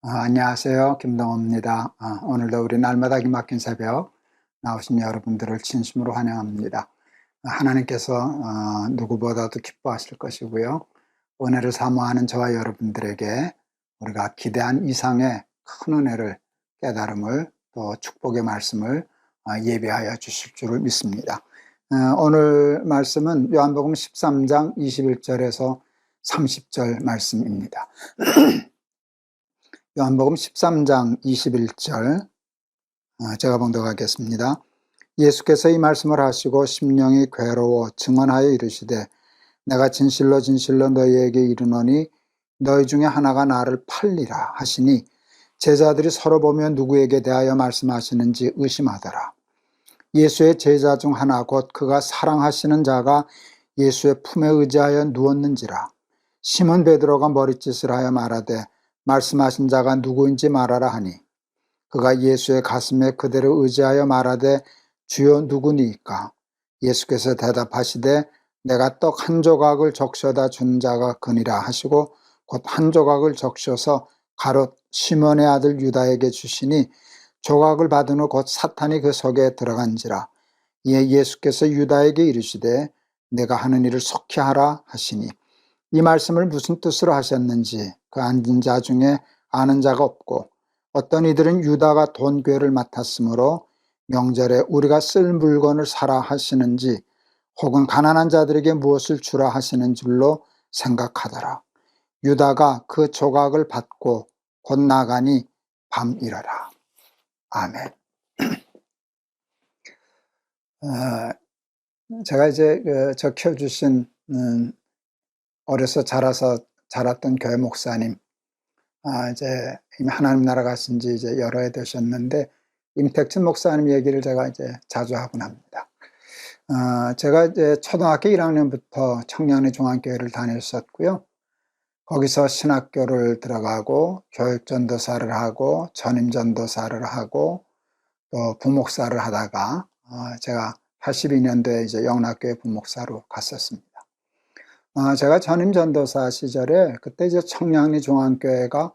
안녕하세요. 김동호입니다. 오늘도 우리 날마다 기막힌 새벽 나오신 여러분들을 진심으로 환영합니다. 하나님께서 누구보다도 기뻐하실 것이고요. 은혜를 사모하는 저와 여러분들에게 우리가 기대한 이상의 큰 은혜를, 깨달음을, 또 축복의 말씀을 예비하여 주실 줄을 믿습니다. 오늘 말씀은 요한복음 13장 21절에서 30절 말씀입니다. 요한복음 13장 21절 제가 봉독하겠습니다. 예수께서 이 말씀을 하시고 심령이 괴로워 증언하여 이르시되 내가 진실로 진실로 너희에게 이르노니 너희 중에 하나가 나를 팔리라 하시니 제자들이 서로 보며 누구에게 대하여 말씀하시는지 의심하더라. 예수의 제자 중 하나 곧 그가 사랑하시는 자가 예수의 품에 의지하여 누웠는지라. 시몬 베드로가 머릿짓을 하여 말하되 말씀하신 자가 누구인지 말하라 하니 그가 예수의 가슴에 그대로 의지하여 말하되 주여 누구니이까? 예수께서 대답하시되 내가 떡 한 조각을 적셔다 준 자가 그니라 하시고 곧 한 조각을 적셔서 가롯 시몬의 아들 유다에게 주시니 조각을 받은 후 곧 사탄이 그 속에 들어간지라. 이에 예수께서 유다에게 이르시되 내가 하는 일을 속히 하라 하시니 이 말씀을 무슨 뜻으로 하셨는지 그 앉은 자 중에 아는 자가 없고 어떤 이들은 유다가 돈괴를 맡았으므로 명절에 우리가 쓸 물건을 사라 하시는지 혹은 가난한 자들에게 무엇을 주라 하시는 줄로 생각하더라. 유다가 그 조각을 받고 곧 나가니 밤이러라. 아멘. 제가 이제 적혀주신 어려서 자랐던 교회 목사님, 이제 이미 하나님 나라 가신 지 이제 여러 해 되셨는데, 임택춘 목사님 얘기를 제가 이제 자주 하곤 합니다. 제가 이제 초등학교 1학년부터 청량리 중앙교회를 다녔었고요. 거기서 신학교를 들어가고, 교육전도사를 하고, 전임전도사를 하고, 또 부목사를 하다가, 제가 82년도에 이제 영락교회 부목사로 갔었습니다. 제가 전임전도사 시절에 그때 이제 청량리 중앙교회가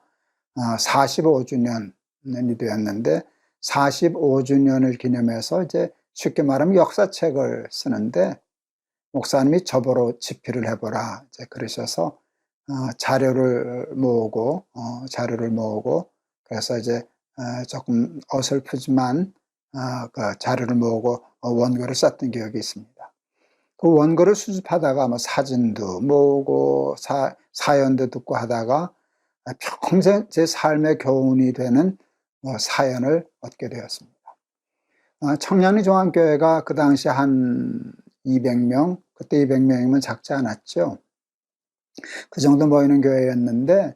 45주년이 되었는데 45주년을 기념해서 이제 쉽게 말하면 역사책을 쓰는데 목사님이 저보러 집필을 해보라 이제 그러셔서 자료를 모으고 그래서 이제 조금 어설프지만 그 자료를 모으고 원고를 썼던 기억이 있습니다. 그 원고를 수집하다가 뭐 사진도 모으고 사연도 듣고 하다가 평생 제 삶의 교훈이 되는 사연을 얻게 되었습니다. 청량리 중앙교회가 그 당시 한 200명, 그때 200명이면 작지 않았죠. 그 정도 모이는 교회였는데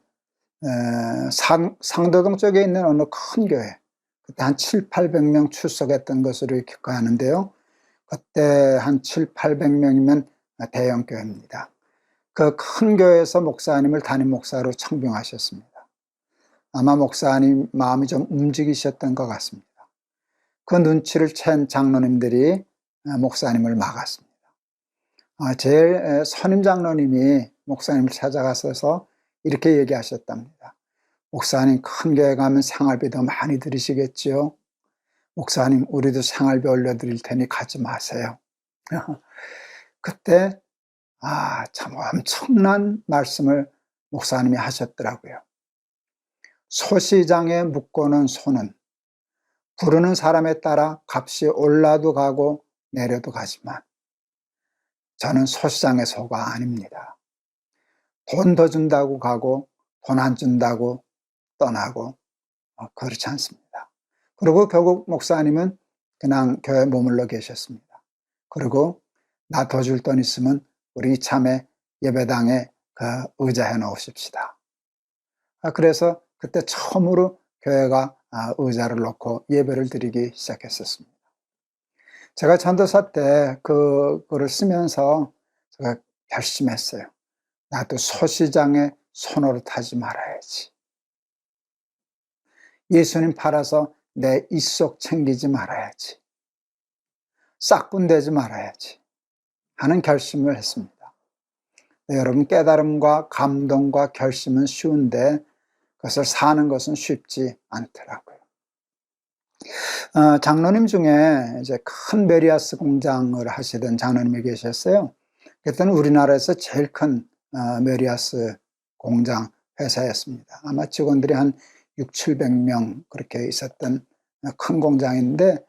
상도동 쪽에 있는 어느 큰 교회, 그때 한 700~800명 출석했던 것으로 기억하는데요. 그때 한 700~800명이면 대형 교회입니다. 그 큰 교회에서 목사님을 담임 목사로 청빙하셨습니다. 아마 목사님 마음이 좀 움직이셨던 것 같습니다. 그 눈치를 챈 장로님들이 목사님을 막았습니다. 제일 선임 장로님이 목사님을 찾아가셔서 이렇게 얘기하셨답니다. 목사님 큰 교회 가면 생활비도 많이 들으시겠지요? 목사님 우리도 생활비 올려드릴 테니 가지 마세요. 그때 참 엄청난 말씀을 목사님이 하셨더라고요. 소시장에 묶어놓은 소는 부르는 사람에 따라 값이 올라도 가고 내려도 가지만 저는 소시장의 소가 아닙니다. 돈 더 준다고 가고 돈 안 준다고 떠나고 그렇지 않습니다. 그리고 결국 목사님은 그냥 교회에 머물러 계셨습니다. 그리고 나 더 줄 돈 있으면 우리 이참에 예배당에 그 의자 해 놓으십시다. 그래서 그때 처음으로 교회가 의자를 놓고 예배를 드리기 시작했었습니다. 제가 전도사 때 그거를 쓰면서 제가 결심했어요. 나도 소시장에 소노릇하지 말아야지. 예수님 팔아서 내 입속 챙기지 말아야지. 싹분되지 말아야지 하는 결심을 했습니다. 여러분 깨달음과 감동과 결심은 쉬운데 그것을 사는 것은 쉽지 않더라고요. 장로님 중에 이제 큰 메리아스 공장을 하시던 장로님이 계셨어요. 그때는 우리나라에서 제일 큰 메리아스 공장 회사였습니다. 아마 직원들이 한 600~700명 그렇게 있었던 큰 공장인데,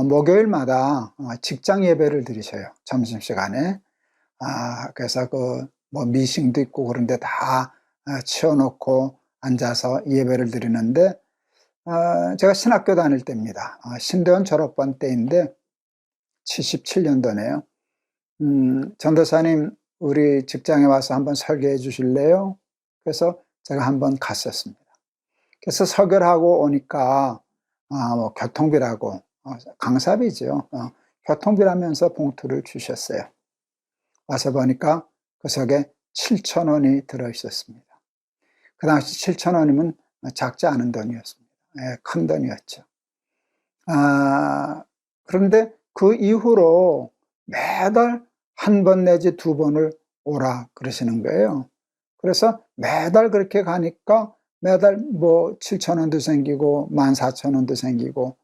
목요일마다 직장 예배를 드리셔요. 점심시간에. 그래서 뭐 미싱도 있고 그런데 다 치워놓고 앉아서 예배를 드리는데, 제가 신학교 다닐 때입니다. 신대원 졸업반 때인데 77년도네요. 전도사님, 우리 직장에 와서 한번 설교해 주실래요? 그래서 제가 한번 갔었습니다. 그래서 설교를 하고 오니까 뭐 교통비라고, 강사비죠. 교통비라면서 봉투를 주셨어요. 와서 보니까 그 속에 7,000원이 들어있었습니다. 그 당시 7,000원이면 작지 않은 돈이었습니다. 큰 돈이었죠. 그런데 그 이후로 매달 한 번 내지 두 번을 오라 그러시는 거예요. 그래서 매달 그렇게 가니까 매달 뭐 7,000원도 생기고 14,000원도 생기고,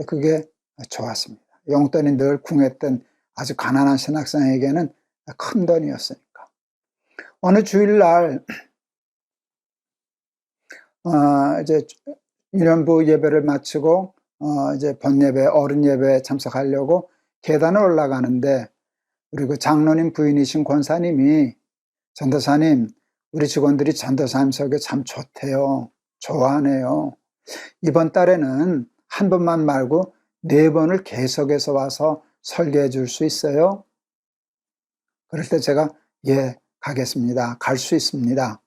그게 좋았습니다. 용돈이 늘 궁했던 아주 가난한 신학생에게는 큰 돈이었으니까. 어느 주일날 이제 유년부 예배를 마치고 이제 본예배, 어른 예배에 참석하려고 계단을 올라가는데, 우리 그 장로님 부인이신 권사님이 전도사님, 우리 직원들이 전도사님 설교 참 좋대요. 좋아하네요. 이번 달에는 한 번만 말고 4번을 계속해서 와서 설교해 줄 수 있어요? 그럴 때 제가 예, 가겠습니다. 갈 수 있습니다.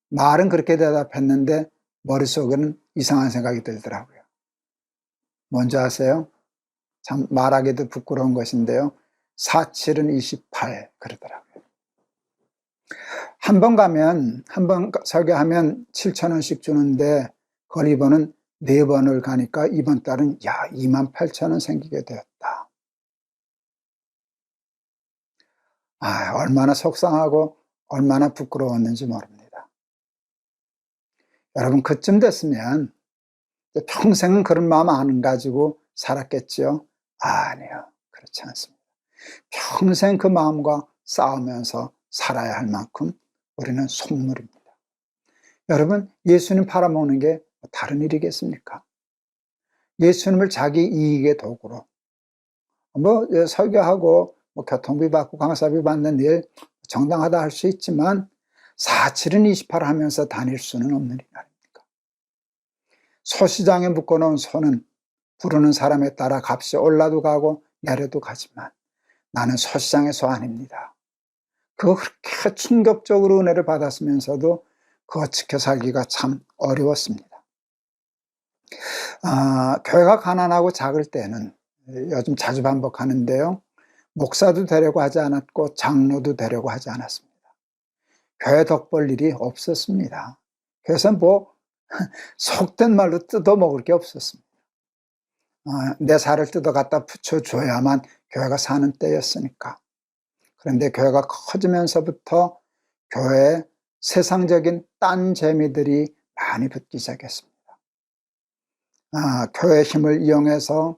말은 그렇게 대답했는데 머릿속에는 이상한 생각이 들더라고요. 뭔지 아세요? 참 말하기도 부끄러운 것인데요. 4~7은 28 그러더라고요. 한 번 설교하면 7,000원씩 주는데 그걸 이번은 4번을 가니까 이번 달은 28,000원 생기게 되었다. 얼마나 속상하고 얼마나 부끄러웠는지 모릅니다. 여러분, 그쯤 됐으면 평생은 그런 마음 안 가지고 살았겠죠? 아니요, 그렇지 않습니다. 평생 그 마음과 싸우면서 살아야 할 만큼 우리는 속물입니다. 여러분, 예수님 팔아먹는 게 다른 일이겠습니까? 예수님을 자기 이익의 도구로, 뭐 설교하고 뭐 교통비 받고 강사비 받는 일 정당하다 할 수 있지만 4~7은 28 하면서 다닐 수는 없는 일 아닙니까? 소시장에 묶어놓은 소는 부르는 사람에 따라 값이 올라도 가고 내려도 가지만 나는 소시장의 소 아닙니다. 그거 그렇게 충격적으로 은혜를 받았으면서도 그거 지켜 살기가 참 어려웠습니다. 교회가 가난하고 작을 때는 요즘 자주 반복하는데요. 목사도 되려고 하지 않았고 장로도 되려고 하지 않았습니다. 교회 덕볼 일이 없었습니다. 그래서 뭐 속된 말로 뜯어먹을 게 없었습니다. 내 살을 뜯어 갖다 붙여줘야만 교회가 사는 때였으니까. 그런데 교회가 커지면서부터 교회에 세상적인 딴 재미들이 많이 붙기 시작했습니다. 교회 힘을 이용해서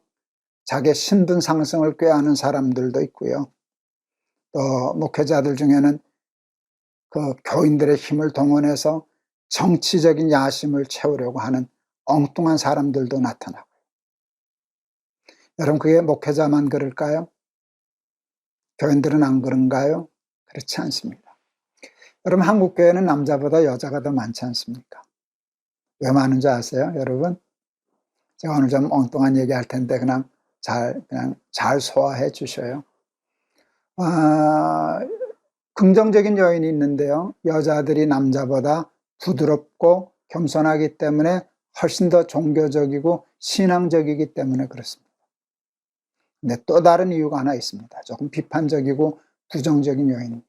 자기의 신분 상승을 꾀하는 사람들도 있고요. 또 목회자들 중에는 그 교인들의 힘을 동원해서 정치적인 야심을 채우려고 하는 엉뚱한 사람들도 나타나고요. 여러분, 그게 목회자만 그럴까요? 교인들은 안 그런가요? 그렇지 않습니다. 여러분, 한국 교회는 남자보다 여자가 더 많지 않습니까? 왜 많은지 아세요, 여러분? 제가 오늘 좀 엉뚱한 얘기 할 텐데 그냥 잘 소화해 주셔요. 긍정적인 요인이 있는데요. 여자들이 남자보다 부드럽고 겸손하기 때문에 훨씬 더 종교적이고 신앙적이기 때문에 그렇습니다. 근데 또 다른 이유가 하나 있습니다. 조금 비판적이고 부정적인 요인입니다.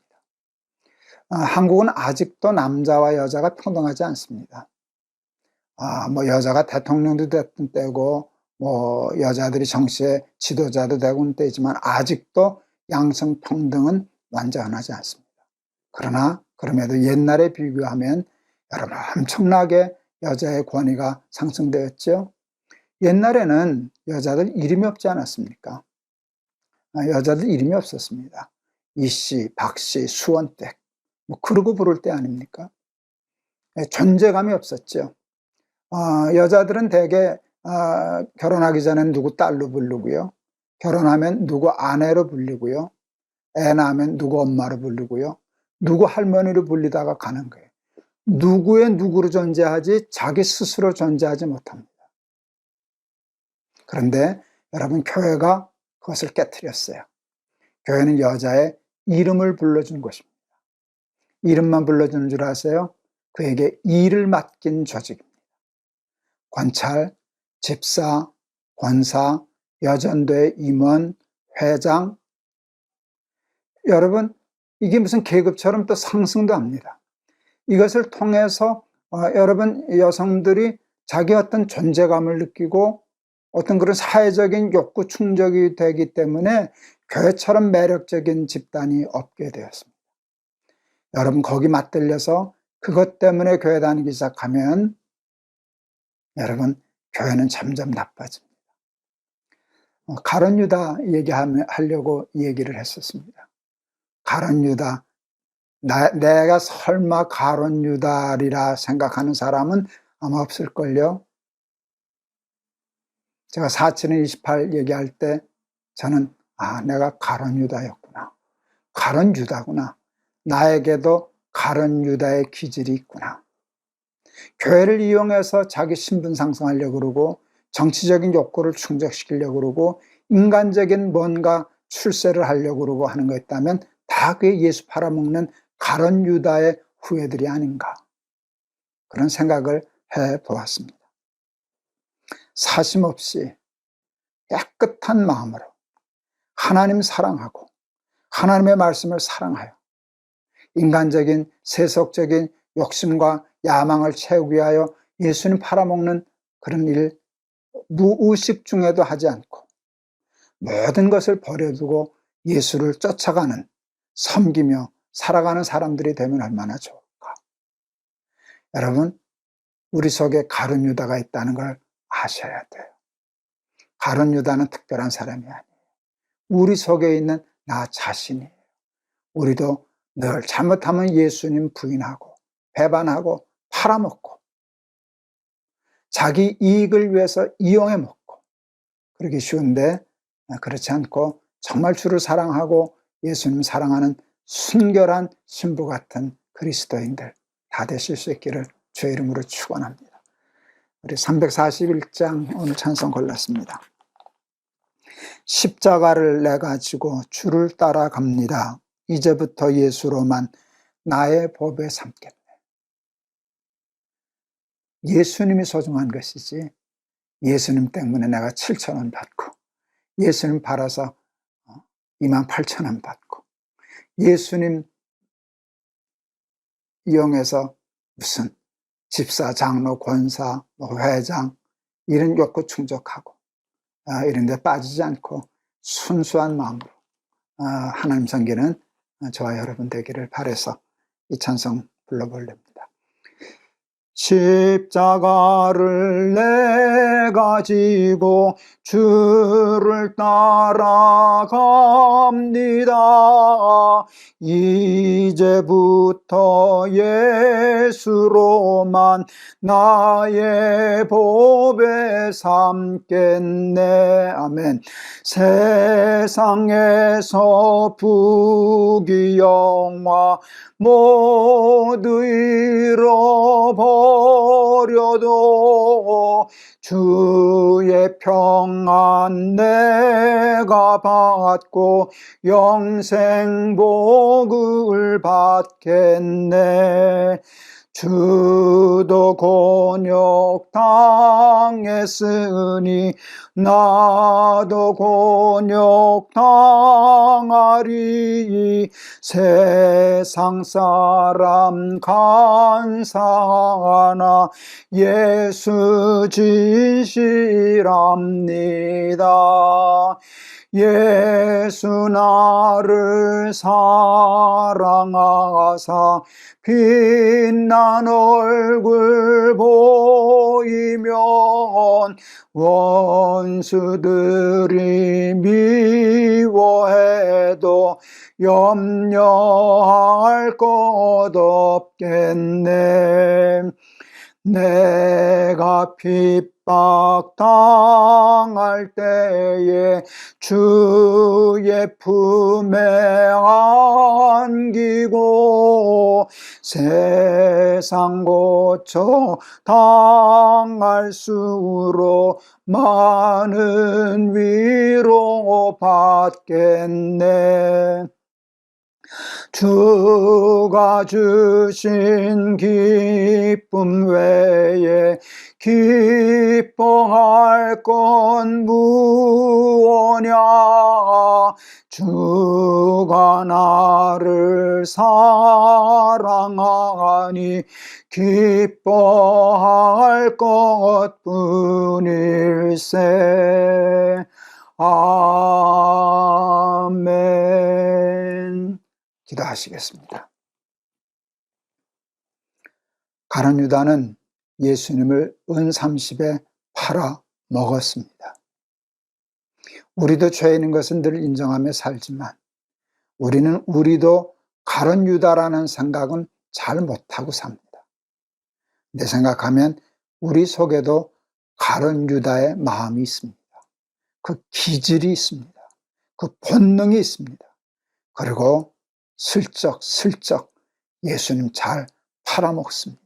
한국은 아직도 남자와 여자가 평등하지 않습니다. 뭐 여자가 대통령도 됐던 때고 뭐 여자들이 정치의 지도자도 되고 때지만 아직도 양성평등은 완전하지 않습니다. 그러나 그럼에도 옛날에 비교하면 여러분 엄청나게 여자의 권위가 상승되었죠. 옛날에는 여자들 이름이 없지 않았습니까? 여자들 이름이 없었습니다. 이씨, 박씨, 수원댁 그러고 부를 때 아닙니까? 존재감이 없었죠. 여자들은 대개 결혼하기 전엔 누구 딸로 부르고요, 결혼하면 누구 아내로 불리고요, 애 낳으면 누구 엄마로 부르고요, 누구 할머니로 불리다가 가는 거예요. 누구의 누구로 존재하지 자기 스스로 존재하지 못합니다. 그런데 여러분, 교회가 그것을 깨트렸어요. 교회는 여자의 이름을 불러준 것입니다. 이름만 불러주는 줄 아세요? 그에게 일을 맡긴 조직입니다. 관찰, 집사, 권사, 여전도의 임원, 회장. 여러분, 이게 무슨 계급처럼 또 상승도 합니다. 이것을 통해서 여러분, 여성들이 자기 어떤 존재감을 느끼고 어떤 그런 사회적인 욕구 충족이 되기 때문에 교회처럼 매력적인 집단이 없게 되었습니다. 여러분, 거기 맞들려서 그것 때문에 교회 다니기 시작하면 여러분, 교회는 점점 나빠집니다. 가룟 유다 얘기하려고 얘기를 했었습니다. 가룟 유다, 내가 설마 가룟 유다리라 생각하는 사람은 아마 없을걸요. 제가 4/7/28 얘기할 때 저는 내가 가룟 유다였구나, 가룟 유다구나, 나에게도 가룟 유다의 기질이 있구나. 교회를 이용해서 자기 신분 상승하려고 그러고 정치적인 욕구를 충족시키려고 그러고 인간적인 뭔가 출세를 하려고 그러고 하는 거 있다면 다 그게 예수 팔아먹는 가룟 유다의 후예들이 아닌가, 그런 생각을 해보았습니다. 사심없이 깨끗한 마음으로 하나님 사랑하고 하나님의 말씀을 사랑하여 인간적인 세속적인 욕심과 야망을 채우기 위하여 예수님 팔아먹는 그런 일 무의식 중에도 하지 않고 모든 것을 버려두고 예수를 쫓아가는, 섬기며 살아가는 사람들이 되면 얼마나 좋을까. 여러분, 우리 속에 가룟 유다가 있다는 걸 아셔야 돼요. 가룟 유다는 특별한 사람이 아니에요. 우리 속에 있는 나 자신이에요. 우리도 늘 잘못하면 예수님 부인하고 배반하고 팔아먹고 자기 이익을 위해서 이용해 먹고 그러기 쉬운데, 그렇지 않고 정말 주를 사랑하고 예수님 사랑하는 순결한 신부 같은 그리스도인들 다 되실 수 있기를 주의 이름으로 축원합니다. 우리 341장 오늘 찬송 골랐습니다. 십자가를 내가 지고 주를 따라갑니다. 이제부터 예수로만 나의 법에 삼겠네. 예수님이 소중한 것이지 예수님 때문에 내가 7,000원 받고 예수님 팔아서 28,000원 받고 예수님 이용해서 무슨 집사, 장로, 권사, 회장 이런 욕구 충족하고 이런 데 빠지지 않고 순수한 마음으로 하나님 섬기는 저와 여러분 되기를 바라서 이 찬송 불러보렵니다. 십자가를 내가 지고 주를 따라갑니다. 이제부터 예수로만 나의 법에 삼겠네. 아멘. 세상에서 부귀영화 모두 잃어버려도 주의 평안 내가 받고 영생 복을 받겠네. 주도 곤욕 당했으니 나도 곤욕 당하리. 세상 사람 간사하나 예수 진실합니다. 예수 나를 사랑하사 빛난 얼굴 보이면 원수들이 미워해도 염려할 것 없겠네. 내가 핍박당할 때에 주의 품에 안기고 세상 고쳐 당할수록 많은 위로 받겠네. 주가 주신 기쁨 외에 기뻐할 건 무엇냐. 주가 나를 사랑하니 기뻐할 것뿐일세. 아멘. 기도하시겠습니다. 가룟 유다는 예수님을 은 30에 팔아 먹었습니다. 우리도 죄인인 것은 늘 인정하며 살지만 우리도 가룟 유다라는 생각은 잘 못하고 삽니다. 내 생각하면 우리 속에도 가룟 유다의 마음이 있습니다. 그 기질이 있습니다. 그 본능이 있습니다. 그리고 슬쩍 예수님 잘 팔아먹습니다.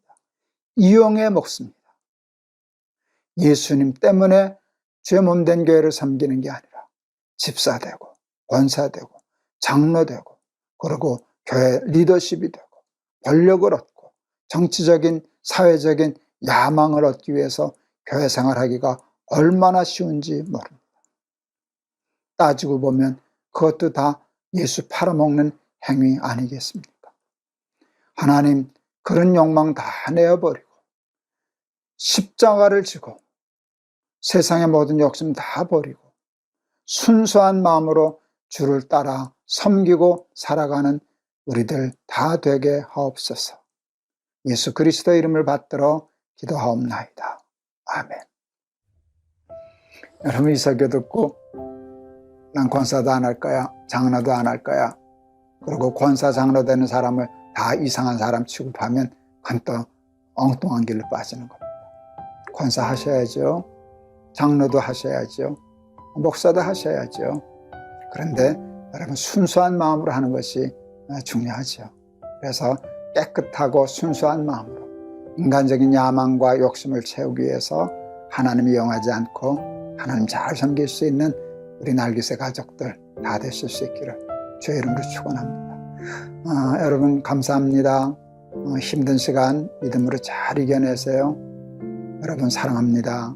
이용해 먹습니다. 예수님 때문에 죄 몸된 교회를 섬기는 게 아니라 집사되고 권사되고 장로되고 그리고 교회 리더십이 되고 권력을 얻고 정치적인 사회적인 야망을 얻기 위해서 교회 생활하기가 얼마나 쉬운지 모릅니다. 따지고 보면 그것도 다 예수 팔아먹는 행위 아니겠습니까? 하나님 그런 욕망 다 내어버리고 십자가를 지고 세상의 모든 욕심 다 버리고 순수한 마음으로 주를 따라 섬기고 살아가는 우리들 다 되게 하옵소서. 예수 그리스도의 이름을 받들어 기도하옵나이다. 아멘. 여러분 이 설교 듣고 난 권사도 안 할 거야, 장로도 안 할 거야, 그리고 권사 장로 되는 사람을 다 이상한 사람 취급하면 그건 또 엉뚱한 길로 빠지는 겁니다. 권사 하셔야죠. 장로도 하셔야죠. 목사도 하셔야죠. 그런데 여러분 순수한 마음으로 하는 것이 중요하죠. 그래서 깨끗하고 순수한 마음으로 인간적인 야망과 욕심을 채우기 위해서 하나님이 영하지 않고 하나님 잘 섬길 수 있는 우리 날개새 가족들 다 되실 수 있기를 주의 이름으로 축원합니다. 여러분 감사합니다. 힘든 시간 믿음으로 잘 이겨내세요. 여러분 사랑합니다.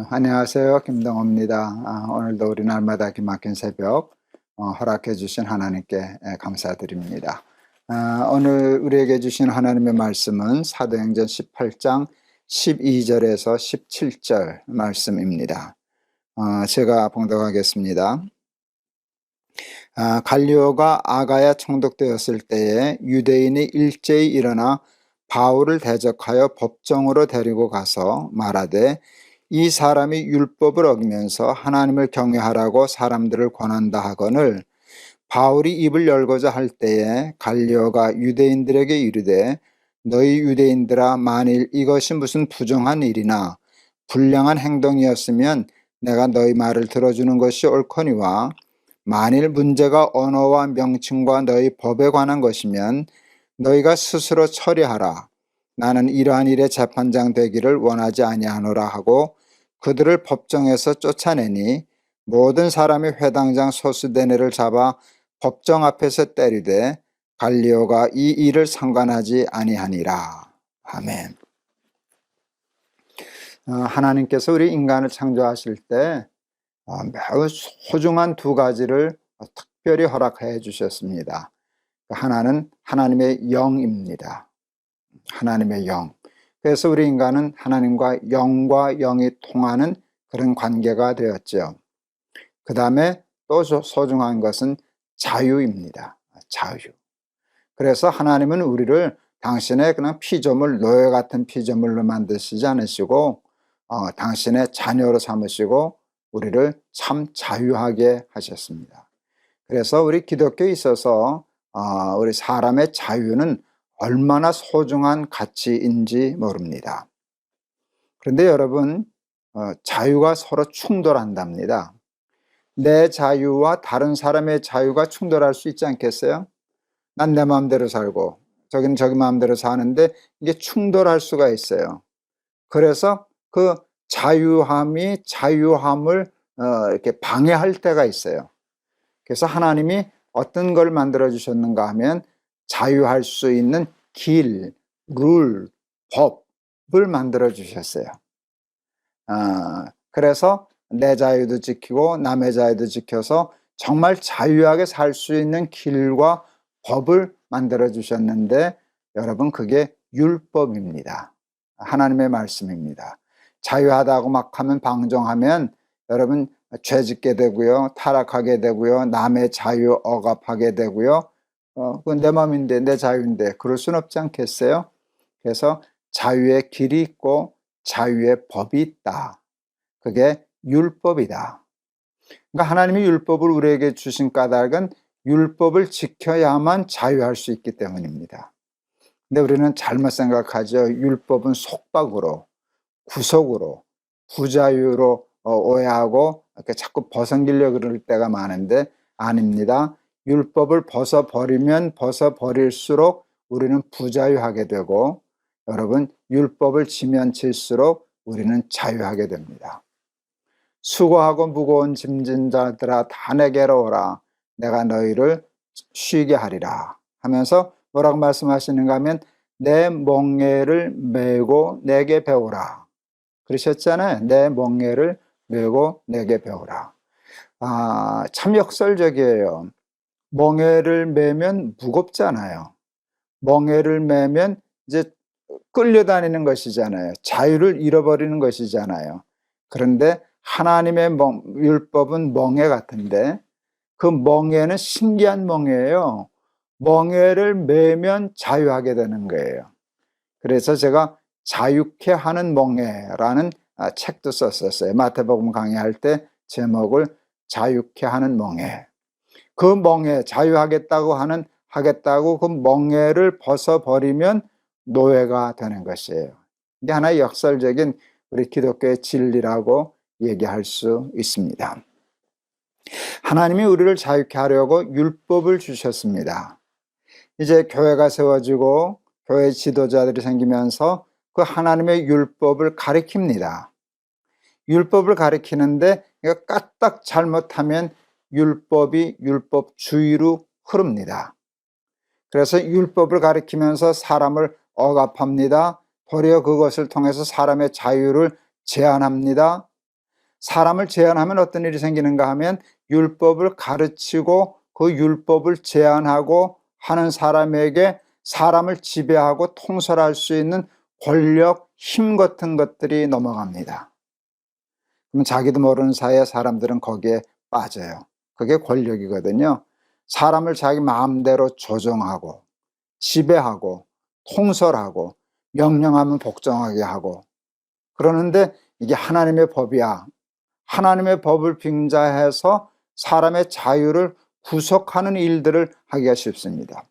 안녕하세요. 김동호입니다. 오늘도 우리 날마다 기막힌 새벽 허락해 주신 하나님께 감사드립니다. 오늘 우리에게 주신 하나님의 말씀은 사도행전 18장 12절에서 17절 말씀입니다. 제가 봉독하겠습니다. 갈리오가 아가야 총독되었을 때에 유대인이 일제히 일어나 바울을 대적하여 법정으로 데리고 가서 말하되 이 사람이 율법을 어기면서 하나님을 경외하라고 사람들을 권한다 하거늘 바울이 입을 열고자 할 때에 갈리오가 유대인들에게 이르되 너희 유대인들아 만일 이것이 무슨 부정한 일이나 불량한 행동이었으면 내가 너희 말을 들어주는 것이 옳거니와 만일 문제가 언어와 명칭과 너희 법에 관한 것이면 너희가 스스로 처리하라. 나는 이러한 일에 재판장 되기를 원하지 아니하노라 하고 그들을 법정에서 쫓아내니 모든 사람이 회당장 소스데네를 잡아 법정 앞에서 때리되 갈리오가 이 일을 상관하지 아니하니라. 아멘. 하나님께서 우리 인간을 창조하실 때 매우 소중한 두 가지를 특별히 허락해 주셨습니다. 하나는 하나님의 영입니다. 하나님의 영. 그래서 우리 인간은 하나님과 영과 영이 통하는 그런 관계가 되었죠. 그 다음에 또 소중한 것은 자유입니다. 자유. 그래서 하나님은 우리를 당신의 그냥 피조물, 노예 같은 피조물로 만드시지 않으시고 당신의 자녀로 삼으시고 우리를 참 자유하게 하셨습니다. 그래서 우리 기독교에 있어서 우리 사람의 자유는 얼마나 소중한 가치인지 모릅니다. 그런데 여러분, 자유가 서로 충돌한답니다. 내 자유와 다른 사람의 자유가 충돌할 수 있지 않겠어요? 난 내 마음대로 살고 저기는 저기 마음대로 사는데 이게 충돌할 수가 있어요. 그래서 그 자유함이 자유함을 이렇게 방해할 때가 있어요. 그래서 하나님이 어떤 걸 만들어 주셨는가 하면 자유할 수 있는 길, 룰, 법을 만들어 주셨어요. 그래서 내 자유도 지키고 남의 자유도 지켜서 정말 자유하게 살 수 있는 길과 법을 만들어 주셨는데 여러분 그게 율법입니다. 하나님의 말씀입니다. 자유하다고 막 하면 방종하면 여러분 죄 짓게 되고요. 타락하게 되고요. 남의 자유 억압하게 되고요. 그건 내 마음인데 내 자유인데 그럴 수는 없지 않겠어요? 그래서 자유의 길이 있고 자유의 법이 있다. 그게 율법이다. 그러니까 하나님이 율법을 우리에게 주신 까닭은 율법을 지켜야만 자유할 수 있기 때문입니다. 근데 우리는 잘못 생각하죠. 율법은 속박으로, 구속으로, 부자유로 오해하고 이렇게 자꾸 벗어기려고 그럴 때가 많은데 아닙니다. 율법을 벗어버리면 벗어버릴수록 우리는 부자유하게 되고 여러분 율법을 지면 질수록 우리는 자유하게 됩니다. 수고하고 무거운 짐진 자들아 다 내게로 오라. 내가 너희를 쉬게 하리라 하면서 뭐라고 말씀하시는가 하면 내 멍에를 메고 내게 배우라. 그러셨잖아요. 내 멍에를 메고 내게 배우라. 참 역설적이에요. 멍에를 메면 무겁잖아요. 멍에를 메면 이제 끌려다니는 것이잖아요. 자유를 잃어버리는 것이잖아요. 그런데 하나님의 율법은 멍에 같은데 그 멍에는 신기한 멍에예요. 멍에를 메면 자유하게 되는 거예요. 그래서 제가 자유케 하는 멍에라는 책도 썼었어요. 마태복음 강의할 때 제목을 자유케 하는 멍에. 그 멍에 하겠다고 그 멍에를 벗어버리면 노예가 되는 것이에요. 이게 하나의 역설적인 우리 기독교의 진리라고 얘기할 수 있습니다. 하나님이 우리를 자유케 하려고 율법을 주셨습니다. 이제 교회가 세워지고 교회 지도자들이 생기면서 그 하나님의 율법을 가리킵니다. 율법을 가리키는데 이거 까딱 잘못하면 율법이 율법주의로 흐릅니다. 그래서 율법을 가리키면서 사람을 억압합니다. 도리어 그것을 통해서 사람의 자유를 제한합니다. 사람을 제한하면 어떤 일이 생기는가 하면 율법을 가르치고 그 율법을 제한하고 하는 사람에게 사람을 지배하고 통솔할 수 있는 권력, 힘 같은 것들이 넘어갑니다. 그럼 자기도 모르는 사이에 사람들은 거기에 빠져요. 그게 권력이거든요. 사람을 자기 마음대로 조종하고 지배하고 통솔하고 명령하면 복종하게 하고, 그러는데 이게 하나님의 법이야. 하나님의 법을 빙자해서 사람의 자유를 구속하는 일들을 하기가 쉽습니다.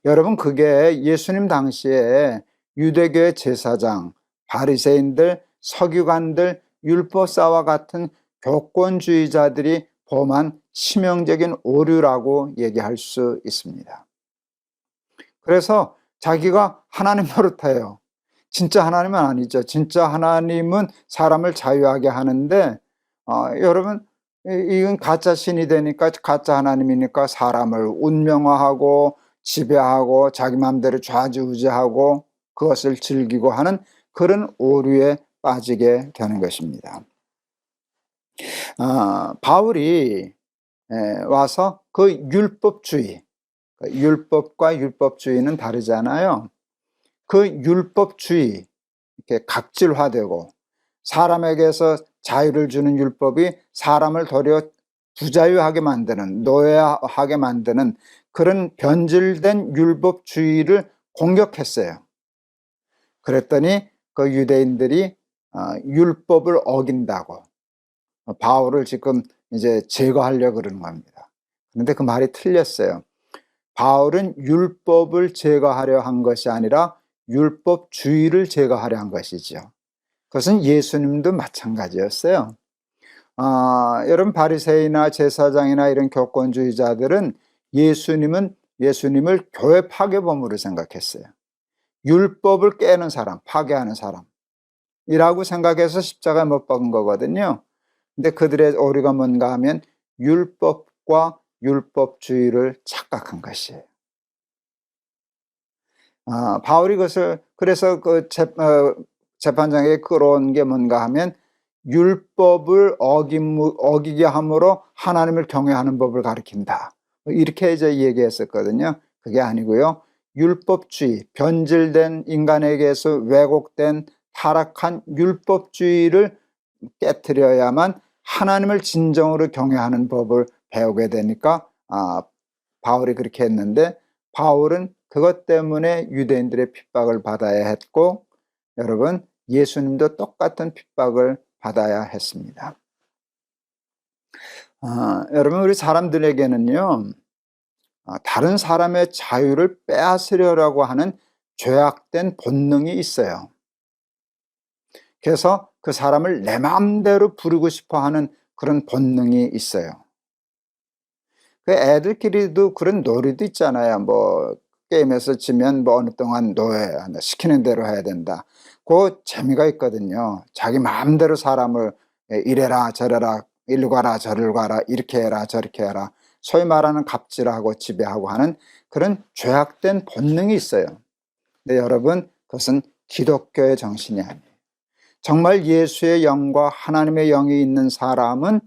여러분, 그게 예수님 당시에 유대교의 제사장, 바리새인들, 서기관들, 율법사와 같은 교권주의자들이 범한 치명적인 오류라고 얘기할 수 있습니다. 그래서 자기가 하나님 노릇해요. 진짜 하나님은 아니죠. 진짜 하나님은 사람을 자유하게 하는데, 여러분, 이건 가짜 신이 되니까, 가짜 하나님이니까 사람을 운명화하고 지배하고 자기 마음대로 좌지우지하고 그것을 즐기고 하는 그런 오류에 빠지게 되는 것입니다. 바울이 와서 그 율법주의, 율법과 율법주의는 다르잖아요. 그 율법주의, 이렇게 각질화되고 사람에게서 자유를 주는 율법이 사람을 도리어 부자유하게 만드는, 노예하게 만드는 그런 변질된 율법주의를 공격했어요. 그랬더니 그 유대인들이 율법을 어긴다고 바울을 지금 이제 제거하려고 그러는 겁니다. 그런데 그 말이 틀렸어요. 바울은 율법을 제거하려 한 것이 아니라 율법주의를 제거하려 한 것이죠. 그것은 예수님도 마찬가지였어요. 여러분, 바리새이나 제사장이나 이런 교권주의자들은 예수님을 교회 파괴범으로 생각했어요. 율법을 깨는 사람, 파괴하는 사람이라고 생각해서 십자가에 못 박은 거거든요. 근데 그들의 오류가 뭔가 하면 율법과 율법주의를 착각한 것이에요. 바울이 그것을 그래서 그 재판장에게 끌어온 게 뭔가 하면 율법을 어기게 함으로 하나님을 경외하는 법을 가리킨다, 이렇게 이제 얘기했었거든요. 그게 아니고요, 율법주의, 변질된 인간에게서 왜곡된 타락한 율법주의를 깨트려야만 하나님을 진정으로 경외하는 법을 배우게 되니까 바울이 그렇게 했는데, 바울은 그것 때문에 유대인들의 핍박을 받아야 했고, 여러분, 예수님도 똑같은 핍박을 받아야 했습니다. 여러분, 우리 사람들에게는요, 다른 사람의 자유를 빼앗으려고 하는 죄악된 본능이 있어요. 그래서 그 사람을 내 마음대로 부르고 싶어 하는 그런 본능이 있어요. 그 애들끼리도 그런 놀이도 있잖아요. 뭐 게임에서 지면 뭐 어느 동안 노예야, 시키는 대로 해야 된다. 그 재미가 있거든요. 자기 마음대로 사람을 이래라 저래라, 일로 가라 저리로 가라, 이렇게 해라 저렇게 해라, 소위 말하는 갑질하고 지배하고 하는 그런 죄악된 본능이 있어요. 근데 여러분, 그것은 기독교의 정신이 아니에요. 정말 예수의 영과 하나님의 영이 있는 사람은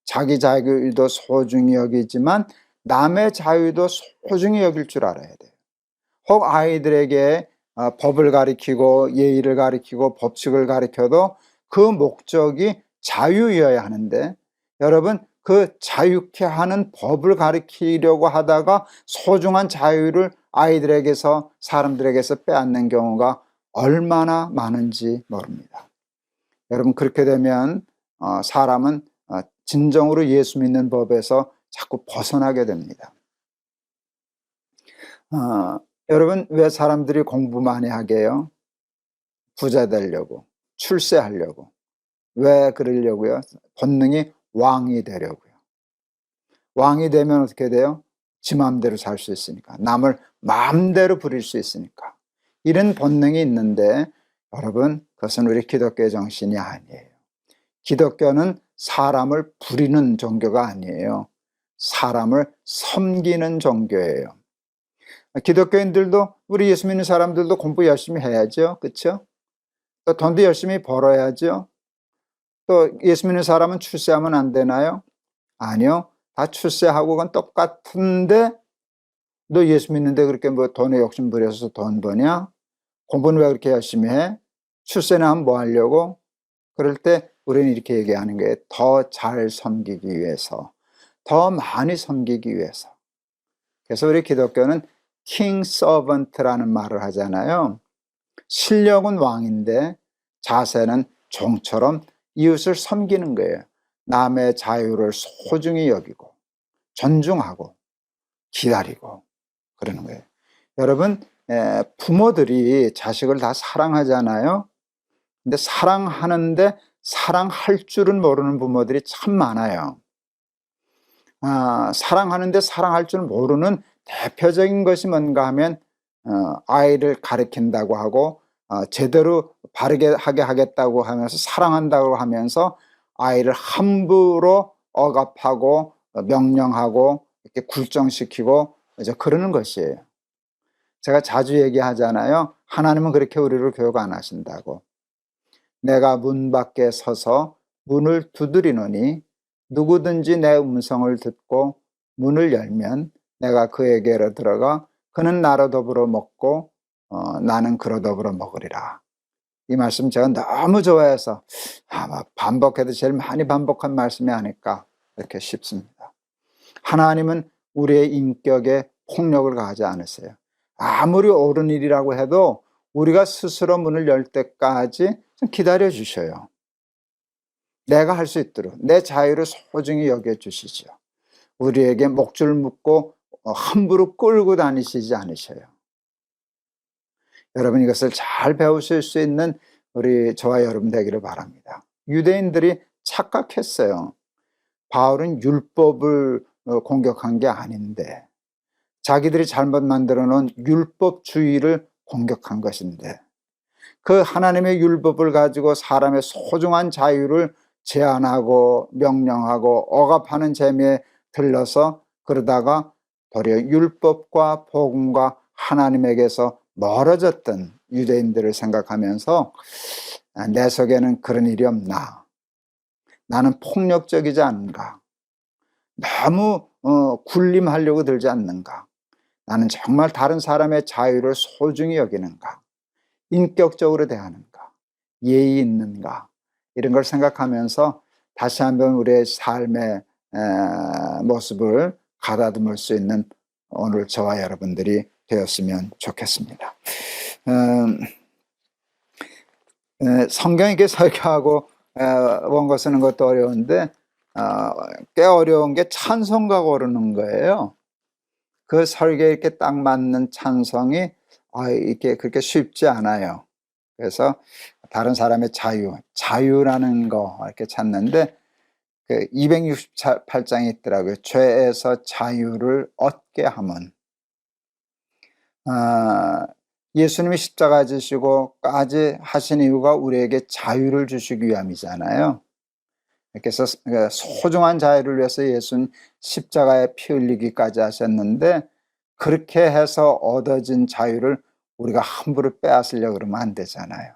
자기 자유도 소중히 여기지만 남의 자유도 소중히 여길 줄 알아야 돼요. 혹 아이들에게 법을 가르치고 예의를 가르치고 법칙을 가르쳐도 그 목적이 자유여야 하는데, 여러분, 그 자유케 하는 법을 가르치려고 하다가 소중한 자유를 아이들에게서, 사람들에게서 빼앗는 경우가 얼마나 많은지 모릅니다. 여러분, 그렇게 되면 사람은 진정으로 예수 믿는 법에서 자꾸 벗어나게 됩니다. 여러분, 왜 사람들이 공부 많이 하게 해요? 부자 되려고, 출세하려고. 왜 그러려고요? 본능이 왕이 되려고요. 왕이 되면 어떻게 돼요? 지 마음대로 살 수 있으니까, 남을 마음대로 부릴 수 있으니까. 이런 본능이 있는데, 여러분, 그것은 우리 기독교의 정신이 아니에요. 기독교는 사람을 부리는 종교가 아니에요. 사람을 섬기는 종교예요. 기독교인들도, 우리 예수 믿는 사람들도 공부 열심히 해야죠. 그렇죠? 또 돈도 열심히 벌어야죠. 또 예수 믿는 사람은 출세하면 안 되나요? 아니요. 다 출세하고 건 똑같은데 너 예수 믿는데 그렇게 뭐 돈에 욕심 부려서 돈 버냐? 공부는 왜 그렇게 열심히 해? 출세는 하면 뭐 하려고? 그럴 때 우리는 이렇게 얘기하는 거예요. 더 잘 섬기기 위해서, 더 많이 섬기기 위해서. 그래서 우리 기독교는 king servant라는 말을 하잖아요. 실력은 왕인데 자세는 종처럼 이웃을 섬기는 거예요. 남의 자유를 소중히 여기고 존중하고 기다리고 그러는 거예요. 여러분, 부모들이 자식을 다 사랑하잖아요. 근데 사랑하는데 사랑할 줄은 모르는 부모들이 참 많아요. 사랑하는데 사랑할 줄 모르는 대표적인 것이 뭔가 하면 아이를 가르친다고 하고 제대로 바르게 하게 하겠다고 하면서 사랑한다고 하면서 아이를 함부로 억압하고 명령하고 이렇게 굴종시키고 이제 그러는 것이에요. 제가 자주 얘기하잖아요. 하나님은 그렇게 우리를 교육 안 하신다고. 내가 문 밖에 서서 문을 두드리노니 누구든지 내 음성을 듣고 문을 열면 내가 그에게로 들어가 그는 나로 더불어 먹고 나는 그로 더불어 먹으리라. 이 말씀 제가 너무 좋아해서 아마 반복해도 제일 많이 반복한 말씀이 아닐까 이렇게 싶습니다. 하나님은 우리의 인격에 폭력을 가하지 않으세요. 아무리 옳은 일이라고 해도 우리가 스스로 문을 열 때까지 좀 기다려 주셔요. 내가 할 수 있도록 내 자유를 소중히 여겨주시죠. 우리에게 목줄 묶고 함부로 끌고 다니시지 않으셔요. 여러분 이것을 잘 배우실 수 있는 우리 저와 여러분 되기를 바랍니다. 유대인들이 착각했어요. 바울은 율법을 공격한 게 아닌데 자기들이 잘못 만들어 놓은 율법주의를 공격한 것인데 그 하나님의 율법을 가지고 사람의 소중한 자유를 제한하고 명령하고 억압하는 재미에 들러서 그러다가 도리어 율법과 복음과 하나님에게서 멀어졌던 유대인들을 생각하면서 내 속에는 그런 일이 없나? 나는 폭력적이지 않은가? 너무 군림하려고 들지 않는가? 나는 정말 다른 사람의 자유를 소중히 여기는가? 인격적으로 대하는가? 예의 있는가? 이런 걸 생각하면서 다시 한번 우리의 삶의 모습을 가다듬을 수 있는 오늘 저와 여러분들이 되었으면 좋겠습니다. 성경 이렇게 설교하고 원고 쓰는 것도 어려운데 꽤 어려운 게 찬송가 고르는 거예요. 그 설교에 이렇게 딱 맞는 찬송이 이게 그렇게 쉽지 않아요. 그래서 다른 사람의 자유라는 거 이렇게 찾는데 그 268장이 있더라고요. 죄에서 자유를 얻게 함은. 예수님이 십자가 지시고까지 하신 이유가 우리에게 자유를 주시기 위함이잖아요. 그래서 소중한 자유를 위해서 예수는 십자가에 피 흘리기까지 하셨는데 그렇게 해서 얻어진 자유를 우리가 함부로 빼앗으려고 그러면 안 되잖아요.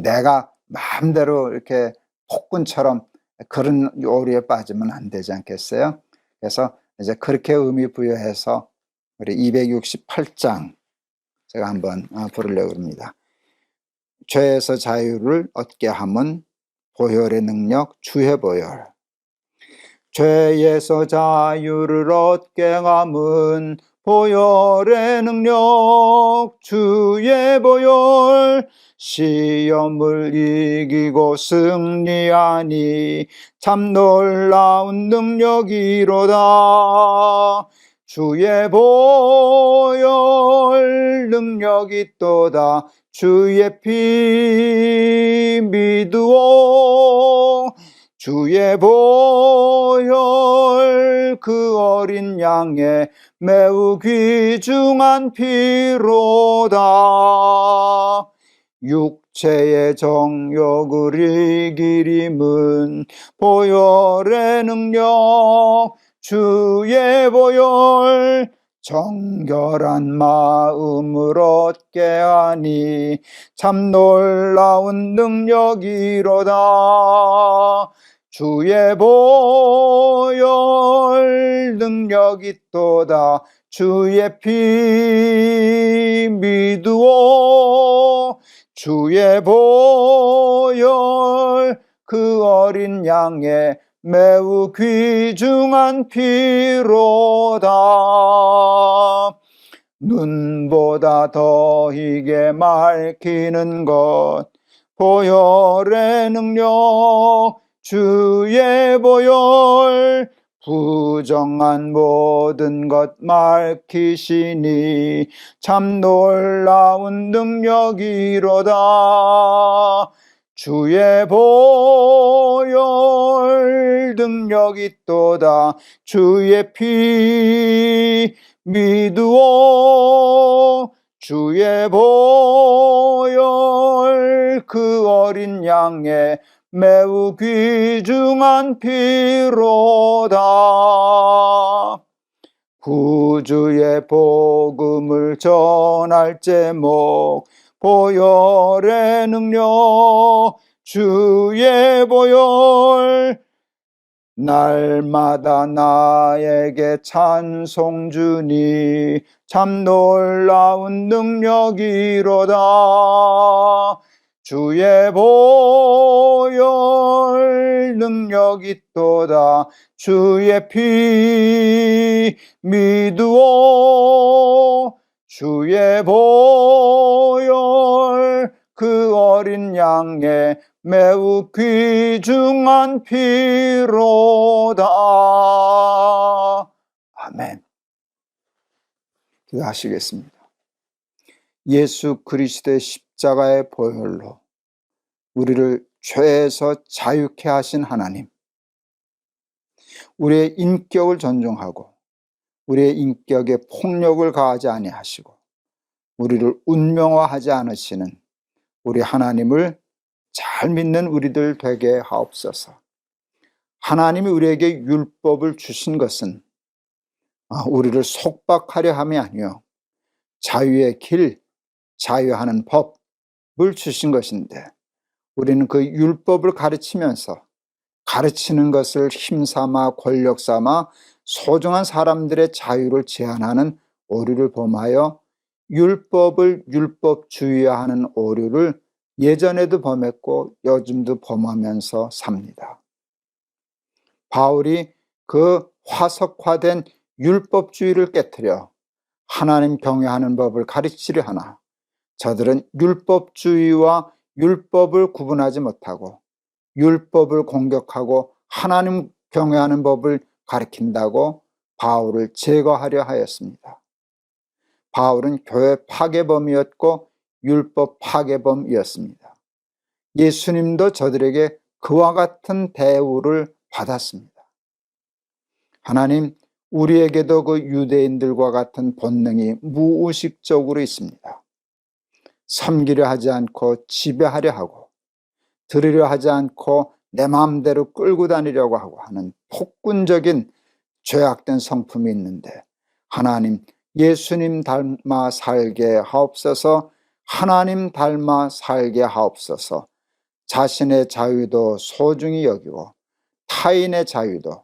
내가 마음대로 이렇게 폭군처럼 그런 오류에 빠지면 안 되지 않겠어요? 그래서 이제 그렇게 의미 부여해서 우리 268장 제가 한번 부르려고 합니다. 죄에서 자유를 얻게 함은 보혈의 능력 주의 보혈. 죄에서 자유를 얻게 함은 보혈의 능력 주의 보혈. 시험을 이기고 승리하니 참 놀라운 능력이로다. 주의 보혈 능력이 또다. 주의 피 믿으오. 주의 보혈 그 어린 양의 매우 귀중한 피로다. 육체의 정욕을 이기림은 보혈의 능력 주의 보혈. 정결한 마음을 얻게 하니 참 놀라운 능력이로다. 주의 보혈 능력이 또다. 주의 피 믿으오. 주의 보혈 그 어린 양의 매우 귀중한 피로다. 눈보다 더 희게 맑히는 것 보혈의 능력. 주의 보혈 부정한 모든 것 맑히시니 참 놀라운 능력이로다. 주의 보혈 능력이 또다. 주의 피 믿으오. 주의 보혈 그 어린 양의 매우 귀중한 피로다. 구주의 복음을 전할 제목 보혈의 능력. 주의 보혈 날마다 나에게 찬송 주니 참 놀라운 능력이로다. 주의 보혈 능력이 또다. 주의 피 믿으오. 주의 보혈 그 어린 양의 매우 귀중한 피로다. 아멘. 기도하시겠습니다. 예수 그리스도의 십자가의 보혈로 우리를 죄에서 자유케 하신 하나님, 우리의 인격을 존중하고 우리의 인격에 폭력을 가하지 아니하시고 우리를 운명화하지 않으시는 우리 하나님을 잘 믿는 우리들 되게 하옵소서. 하나님이 우리에게 율법을 주신 것은 우리를 속박하려 함이 아니요 자유의 길, 자유하는 법을 주신 것인데, 우리는 그 율법을 가르치면서 가르치는 것을 힘삼아 권력 삼아 소중한 사람들의 자유를 제한하는 오류를 범하여 율법을 율법주의화하는 오류를 예전에도 범했고 요즘도 범하면서 삽니다. 바울이 그 화석화된 율법주의를 깨트려 하나님 경외하는 법을 가르치려 하나 저들은 율법주의와 율법을 구분하지 못하고 율법을 공격하고 하나님 경외하는 법을 가르친다고 바울을 제거하려 하였습니다. 바울은 교회 파괴범이었고 율법 파괴범이었습니다. 예수님도 저들에게 그와 같은 대우를 받았습니다. 하나님, 우리에게도 그 유대인들과 같은 본능이 무의식적으로 있습니다. 섬기려 하지 않고 지배하려 하고 들으려 하지 않고 내 마음대로 끌고 다니려고 하고 하는 폭군적인 죄악된 성품이 있는데, 하나님, 예수님 닮아 살게 하옵소서. 하나님 닮아 살게 하옵소서. 자신의 자유도 소중히 여기고 타인의 자유도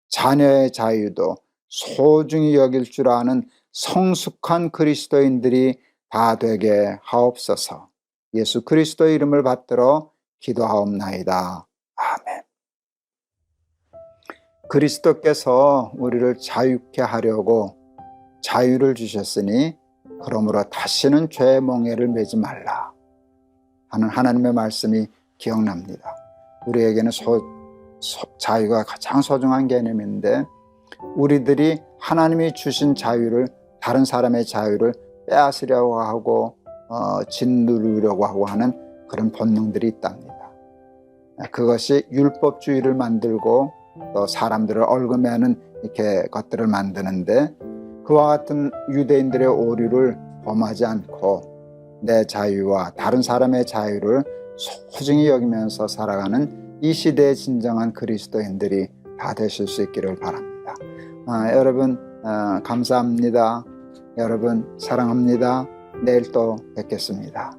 자녀의 자유도 소중히 여길 줄 아는 성숙한 그리스도인들이 다 되게 하옵소서. 예수 그리스도의 이름을 받들어 기도하옵나이다. 아멘. 그리스도께서 우리를 자유케 하려고 자유를 주셨으니 그러므로 다시는 죄의 멍에를 매지 말라 하는 하나님의 말씀이 기억납니다. 우리에게는 자유가 가장 소중한 개념인데, 우리들이 하나님이 주신 자유를 다른 사람의 자유를 빼앗으려고 하고 짓누르려고 하고 하는 그런 본능들이 있답니다. 그것이 율법주의를 만들고 또 사람들을 얽어매는 이렇게 것들을 만드는데, 그와 같은 유대인들의 오류를 범하지 않고 내 자유와 다른 사람의 자유를 소중히 여기면서 살아가는 이 시대의 진정한 그리스도인들이 다 되실 수 있기를 바랍니다. 여러분, 감사합니다. 여러분 사랑합니다. 내일 또 뵙겠습니다.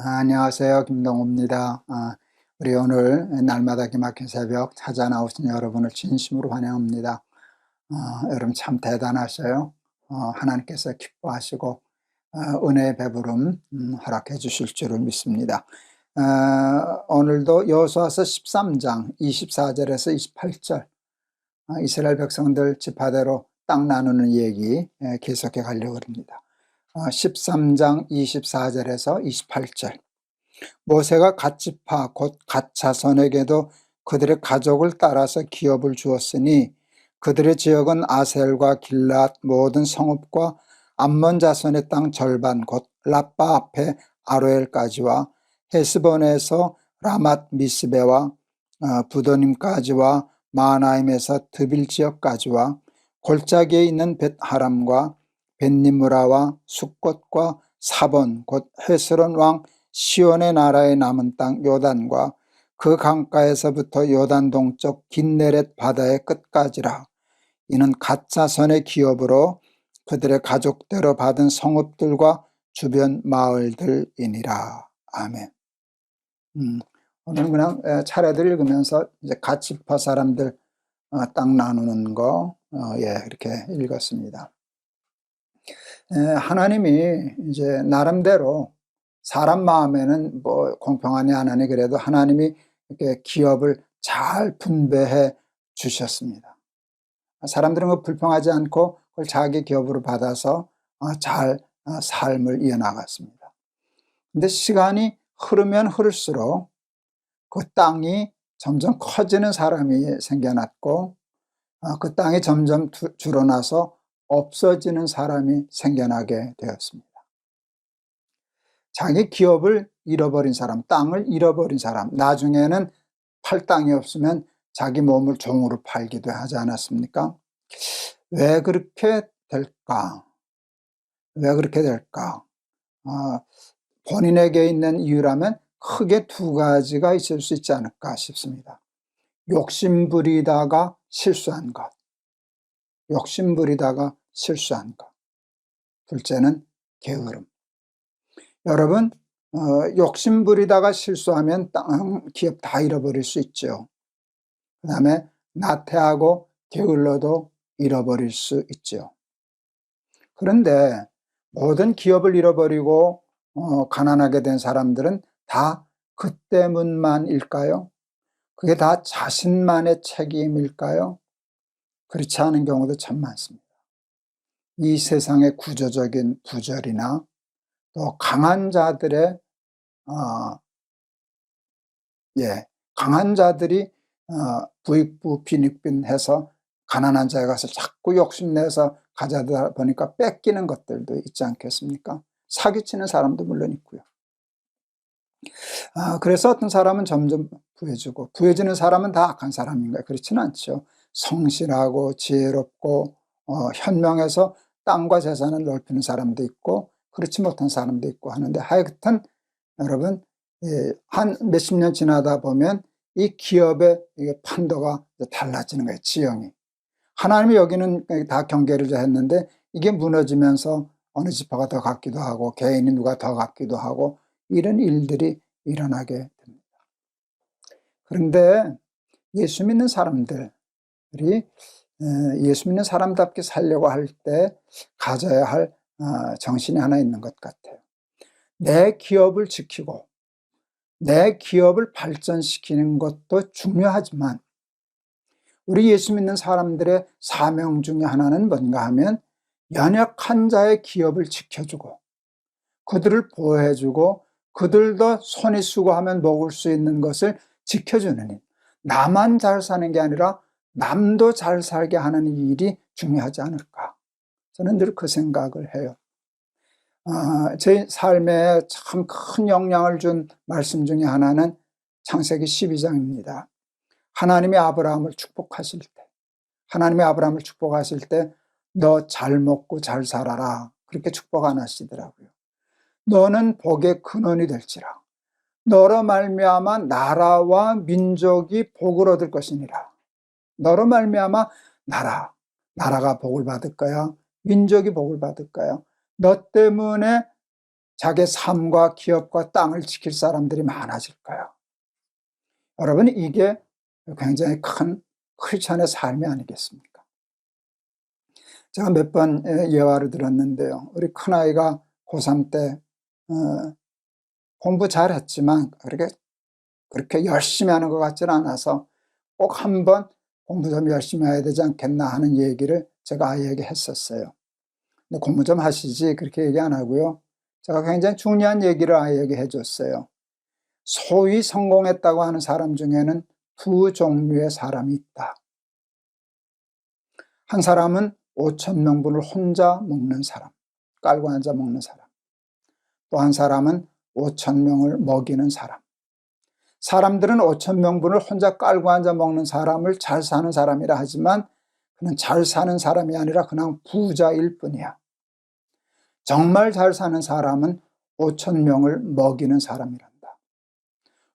안녕하세요. 김동호입니다. 우리 오늘 날마다 기막힌 새벽 찾아 나오신 여러분을 진심으로 환영합니다. 여러분 참 대단하셔요. 하나님께서 기뻐하시고 은혜의 배부름 허락해 주실 줄을 믿습니다. 오늘도 여호수아서 13장 24절에서 28절 이스라엘 백성들 지파대로 땅 나누는 얘기 계속해 가려고 합니다. 13장 24절에서 28절 모세가 갓 지파 곧 갓 자손에게도 그들의 가족을 따라서 기업을 주었으니 그들의 지역은 아셀과 길앗 모든 성읍과 암몬 자손의 땅 절반 곧 라빠 앞에 아로엘까지와 헤스본에서 라맛 미스베와 부도님까지와 마하나임에서 드빌 지역까지와 골짜기에 있는 벳하람과 벳니므라와 숫곳과 사본 곧 헤스론 왕 시온의 나라의 남은 땅 요단과 그 강가에서부터 요단 동쪽 긴네렛 바다의 끝까지라. 이는 갓 자손의 기업으로 그들의 가족대로 받은 성읍들과 주변 마을들이니라. 아멘. 오늘 그냥 차례들 읽으면서 이제 갓 지파 사람들 땅 나누는 거 이렇게 읽었습니다. 하나님이 이제 나름대로 사람 마음에는 뭐 공평하니 안 하니 그래도 하나님이 이렇게 기업을 잘 분배해 주셨습니다. 사람들은 그 불평하지 않고 그걸 자기 기업으로 받아서 잘 삶을 이어나갔습니다. 근데 시간이 흐르면 흐를수록 그 땅이 점점 커지는 사람이 생겨났고 그 땅이 점점 줄어나서 없어지는 사람이 생겨나게 되었습니다. 자기 기업을 잃어버린 사람, 땅을 잃어버린 사람, 나중에는 팔 땅이 없으면 자기 몸을 종으로 팔기도 하지 않았습니까? 왜 그렇게 될까? 왜 그렇게 될까? 본인에게 있는 이유라면 크게 두 가지가 있을 수 있지 않을까 싶습니다. 욕심부리다가 실수한 것. 욕심부리다가 실수한 것. 둘째는 게으름. 여러분, 욕심부리다가 실수하면 땅, 기업 다 잃어버릴 수 있죠. 그 다음에 나태하고 게을러도 잃어버릴 수 있죠. 그런데 모든 기업을 잃어버리고 가난하게 된 사람들은 다 그 때문만일까요? 그게 다 자신만의 책임일까요? 그렇지 않은 경우도 참 많습니다. 이 세상의 구조적인 부절이나 또 강한 자들의 강한 자들이 부익부 빈익빈해서 가난한 자에 가서 자꾸 욕심내서 가져다 보니까 뺏기는 것들도 있지 않겠습니까? 사기치는 사람도 물론 있고요. 그래서 어떤 사람은 점점 부해지고 부해지는 사람은 다 악한 사람인가요? 그렇지는 않죠. 성실하고 지혜롭고 현명해서 땅과 재산을 넓히는 사람도 있고 그렇지 못한 사람도 있고 하는데 하여튼 여러분 한 몇십 년 지나다 보면 이 기업의 판도가 달라지는 거예요. 지형이. 하나님이 여기는 다 경계를 했는데 이게 무너지면서 어느 지파가 더 갖기도 하고 개인이 누가 더 갖기도 하고 이런 일들이 일어나게 됩니다. 그런데 예수 믿는 사람들이 예수 믿는 사람답게 살려고 할 때 가져야 할 정신이 하나 있는 것 같아요. 내 기업을 지키고 내 기업을 발전시키는 것도 중요하지만 우리 예수 믿는 사람들의 사명 중에 하나는 뭔가 하면 연약한 자의 기업을 지켜주고 그들을 보호해주고 그들도 손이 수고하면 먹을 수 있는 것을 지켜주는 일. 나만 잘 사는 게 아니라 남도 잘 살게 하는 일이 중요하지 않을까. 저는 늘 그 생각을 해요. 제 삶에 참 큰 영향을 준 말씀 중에 하나는 창세기 12장입니다. 하나님이 아브라함을 축복하실 때 너 잘 먹고 잘 살아라 그렇게 축복 안 하시더라고요. 너는 복의 근원이 될지라 너로 말미암아 나라와 민족이 복을 얻을 것이니라. 너로 말미암아 나라가 복을 받을 거야. 민족이 복을 받을 거야. 너 때문에 자기 삶과 기업과 땅을 지킬 사람들이 많아질 거야. 여러분 이게 굉장히 큰 크리스천의 삶이 아니겠습니까? 제가 몇 번 예화를 들었는데요. 우리 큰아이가 고3 때 공부 잘했지만 그렇게 열심히 하는 것 같지는 않아서 꼭 한번 공부 좀 열심히 해야 되지 않겠나 하는 얘기를 제가 아이에게 했었어요. 근데 공부 좀 하시지 그렇게 얘기 안 하고요. 제가 굉장히 중요한 얘기를 아이에게 해줬어요. 소위 성공했다고 하는 사람 중에는 두 종류의 사람이 있다. 한 사람은 5,000명분을 혼자 먹는 사람, 깔고 앉아 먹는 사람. 또 한 사람은 5,000명을 먹이는 사람. 사람들은 5,000명분을 혼자 깔고 앉아 먹는 사람을 잘 사는 사람이라 하지만 그는 잘 사는 사람이 아니라 그냥 부자일 뿐이야. 정말 잘 사는 사람은 5,000명을 먹이는 사람이란다.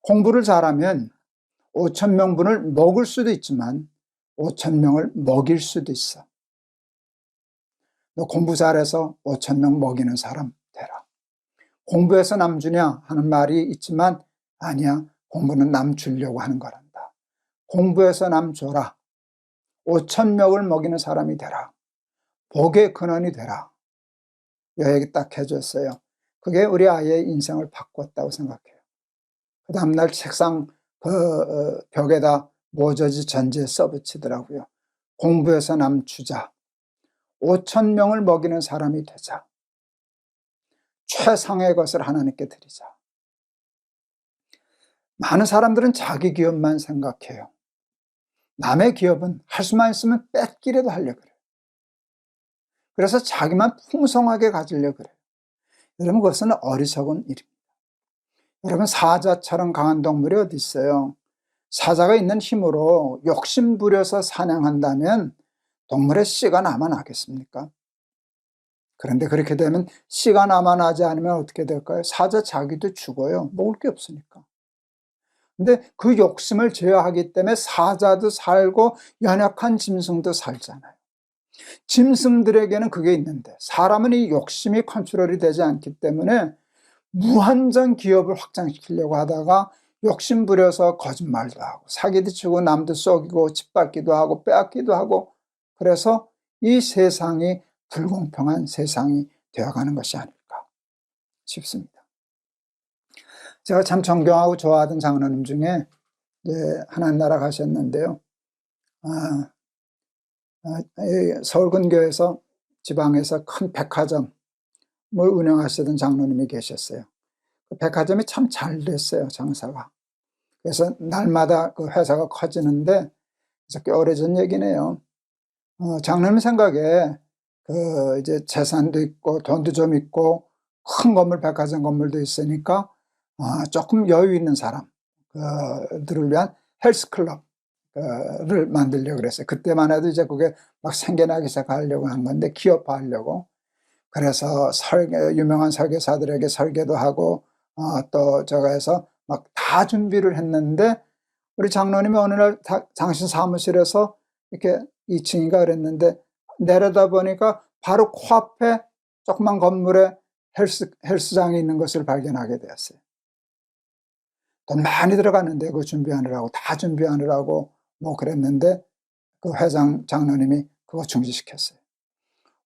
공부를 잘하면 5,000명분을 먹을 수도 있지만 5,000명을 먹일 수도 있어. 너 공부 잘해서 5,000명 먹이는 사람 되라. 공부해서 남 주냐 하는 말이 있지만 아니야. 공부는 남 주려고 하는 거란다. 공부해서 남 줘라. 5,000명을 먹이는 사람이 되라. 복의 근원이 되라. 이 얘기 딱 해줬어요. 그게 우리 아이의 인생을 바꿨다고 생각해요. 그 다음날 책상 벽에다 모저지 전지에 써붙이더라고요. 공부해서 남 주자. 5,000명을 먹이는 사람이 되자. 최상의 것을 하나님께 드리자. 많은 사람들은 자기 기업만 생각해요. 남의 기업은 할 수만 있으면 뺏기려도 하려고 그래요. 그래서 자기만 풍성하게 가지려고 그래요. 여러분, 그것은 어리석은 일입니다. 여러분, 사자처럼 강한 동물이 어디 있어요? 사자가 있는 힘으로 욕심 부려서 사냥한다면 동물의 씨가 남아나겠습니까? 그런데 그렇게 되면 씨가 남아나지 않으면 어떻게 될까요? 사자 자기도 죽어요. 먹을 게 없으니까. 근데 그 욕심을 제어하기 때문에 사자도 살고 연약한 짐승도 살잖아요. 짐승들에게는 그게 있는데 사람은 이 욕심이 컨트롤이 되지 않기 때문에 무한정 기업을 확장시키려고 하다가 욕심 부려서 거짓말도 하고 사기도 치고 남도 속이고 짓밟기도 하고 빼앗기도 하고, 그래서 이 세상이 불공평한 세상이 되어가는 것이 아닐까 싶습니다. 제가 참 존경하고 좋아하던 장로님 중에 이제 하나님 나라 가셨는데요. 서울 근교에서 지방에서 큰 백화점을 운영하시던 장로님이 계셨어요. 그 백화점이 참 잘 됐어요, 장사가. 그래서 날마다 그 회사가 커지는데, 꽤 오래전 얘기네요. 장로님 생각에 이제 재산도 있고 돈도 좀 있고 큰 건물, 백화점 건물도 있으니까 조금 여유 있는 사람들을 위한 헬스클럽을 만들려고 그랬어요. 그때만 해도 이제 그게 막 생겨나기 시작하려고 한 건데, 기업화하려고. 그래서 유명한 설계사들에게 설계도 하고 또 저거 해서 막 다 준비를 했는데, 우리 장로님이 어느 날 당신 사무실에서 이렇게 2층인가 그랬는데 내려다 보니까 바로 코앞에 조그만 건물에 헬스장이 있는 것을 발견하게 되었어요. 돈 많이 들어갔는데 그거 준비하느라고, 다 준비하느라고 뭐 그랬는데 그 회장 장로님이 그거 중지시켰어요.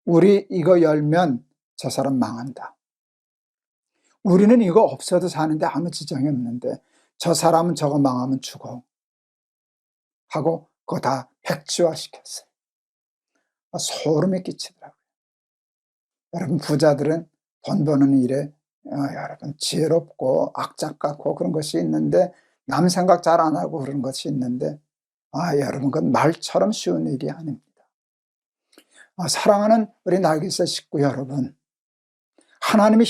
우리 이거 열면 저 사람 망한다. 우리는 이거 없어도 사는데 아무 지장이 없는데 저 사람은 저거 망하면 죽어 하고 그거 다 백지화시켰어요. 소름이 끼치더라고요. 여러분, 부자들은 돈 버는 일에 여러분 지혜롭고 악착 같고 그런 것이 있는데, 남 생각 잘 안 하고 그런 것이 있는데, 여러분, 그건 말처럼 쉬운 일이 아닙니다. 사랑하는 우리 날개새 식구 여러분, 하나님이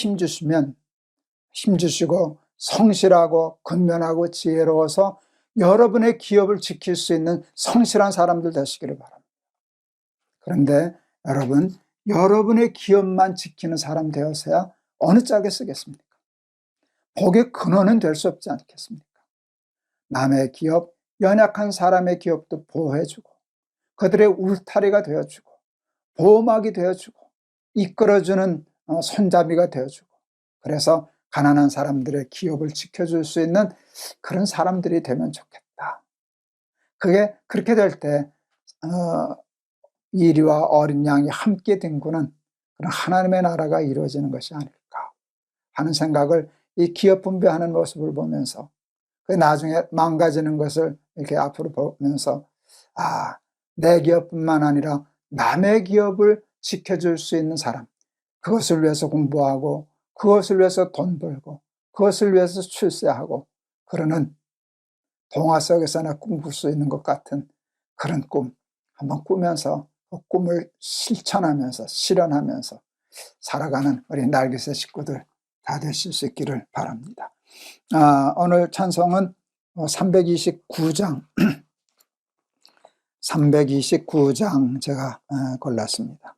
힘주시고 성실하고 근면하고 지혜로워서 여러분의 기업을 지킬 수 있는 성실한 사람들 되시기를 바랍니다. 그런데 여러분, 여러분의 기업만 지키는 사람 되어서야 어느 짝에 쓰겠습니까? 복의 근원은 될 수 없지 않겠습니까? 남의 기업, 연약한 사람의 기업도 보호해주고 그들의 울타리가 되어주고 보호막이 되어주고 이끌어주는 손잡이가 되어주고, 그래서 가난한 사람들의 기업을 지켜줄 수 있는 그런 사람들이 되면 좋겠다. 그게 그렇게 될 때 이리와 어린 양이 함께 뒹구는 그런 하나님의 나라가 이루어지는 것이 아닐까 하는 생각을, 이 기업 분배하는 모습을 보면서 그 나중에 망가지는 것을 이렇게 앞으로 보면서 내 기업뿐만 아니라 남의 기업을 지켜줄 수 있는 사람, 그것을 위해서 공부하고 그것을 위해서 돈 벌고 그것을 위해서 출세하고 그러는 동화 속에서나 꿈꿀 수 있는 것 같은 그런 꿈 한번 꾸면서 그 꿈을 실천하면서 실현하면서 살아가는 우리 날개새 식구들 다 되실 수 있기를 바랍니다. 오늘 찬송은 329장 329장 제가 골랐습니다.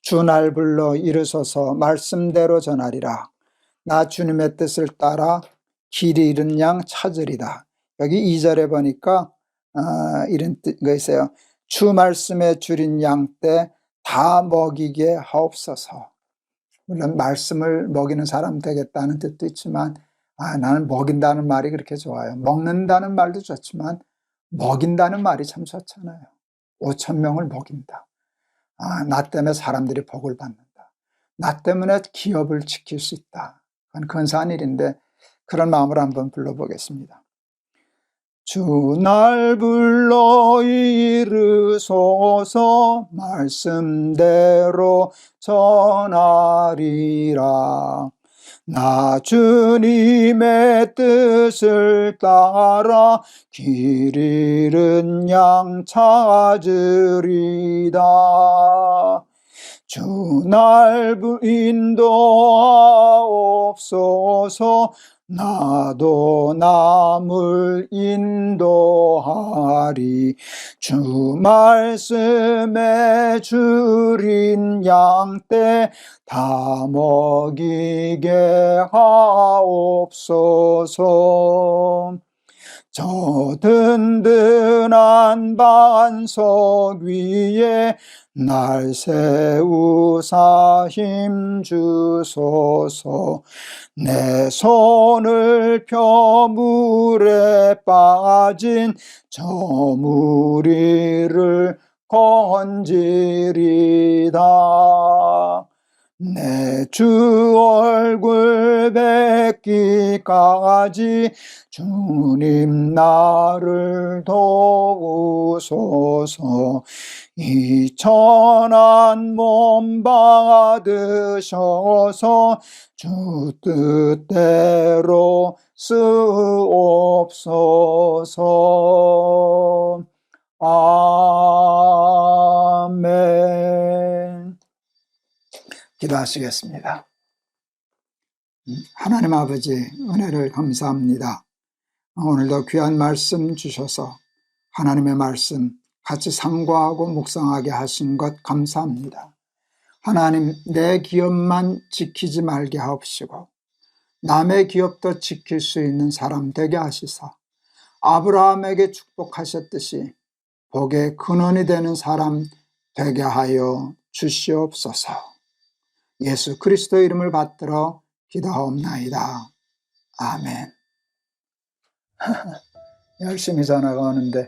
주 날 불러 이르소서 말씀대로 전하리라. 나 주님의 뜻을 따라 길 잃은 양 찾으리다. 여기 2절에 보니까 이런 거 있어요. 주 말씀에 줄인 양 때 다 먹이게 하옵소서. 물론 말씀을 먹이는 사람 되겠다는 뜻도 있지만 나는 먹인다는 말이 그렇게 좋아요. 먹는다는 말도 좋지만 먹인다는 말이 참 좋잖아요. 5,000명을 먹인다. 나 때문에 사람들이 복을 받는다. 나 때문에 기업을 지킬 수 있다. 그건 근사한 일인데 그런 마음으로 한번 불러보겠습니다. 주 날 불러 이르소서 말씀대로 전하리라. 나 주님의 뜻을 따라 길 잃은 양 찾으리다. 주 날 인도하옵소서. 나도 남을 인도하리. 주 말씀에 줄인 양 때 다 먹이게 하옵소서. 저 든든한 반석 위에 날 세우사 힘주소서. 내 손을 펴 물에 빠진 저 무리를 건지리다. 내 주 얼굴 뵙기까지 주님 나를 도우소서. 이 천한 몸 받으셔서 주 뜻대로 쓰옵소서. 아멘. 기도하시겠습니다. 하나님 아버지 은혜를 감사합니다. 오늘도 귀한 말씀 주셔서 하나님의 말씀 같이 상고하고 묵상하게 하신 것 감사합니다. 하나님, 내 기업만 지키지 말게 하옵시고 남의 기업도 지킬 수 있는 사람 되게 하시사 아브라함에게 축복하셨듯이 복의 근원이 되는 사람 되게 하여 주시옵소서. 예수 그리스도의 이름을 받들어 기도하옵나이다. 아멘. 열심히 전화가 오는데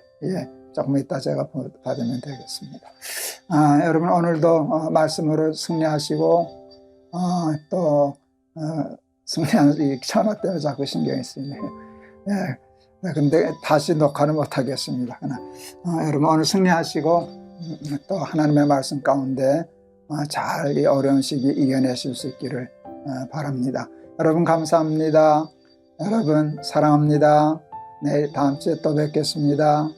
조금 이따 제가 받으면 되겠습니다. 여러분 오늘도 말씀으로 승리하시고 또 승리하는 이 전화 때문에 자꾸 신경이 쓰이네요. 근데 다시 녹화는 못하겠습니다. 여러분 오늘 승리하시고 또 하나님의 말씀 가운데 잘 이 어려운 시기 이겨내실 수 있기를 바랍니다. 여러분 감사합니다. 여러분 사랑합니다. 내일 다음 주에 또 뵙겠습니다.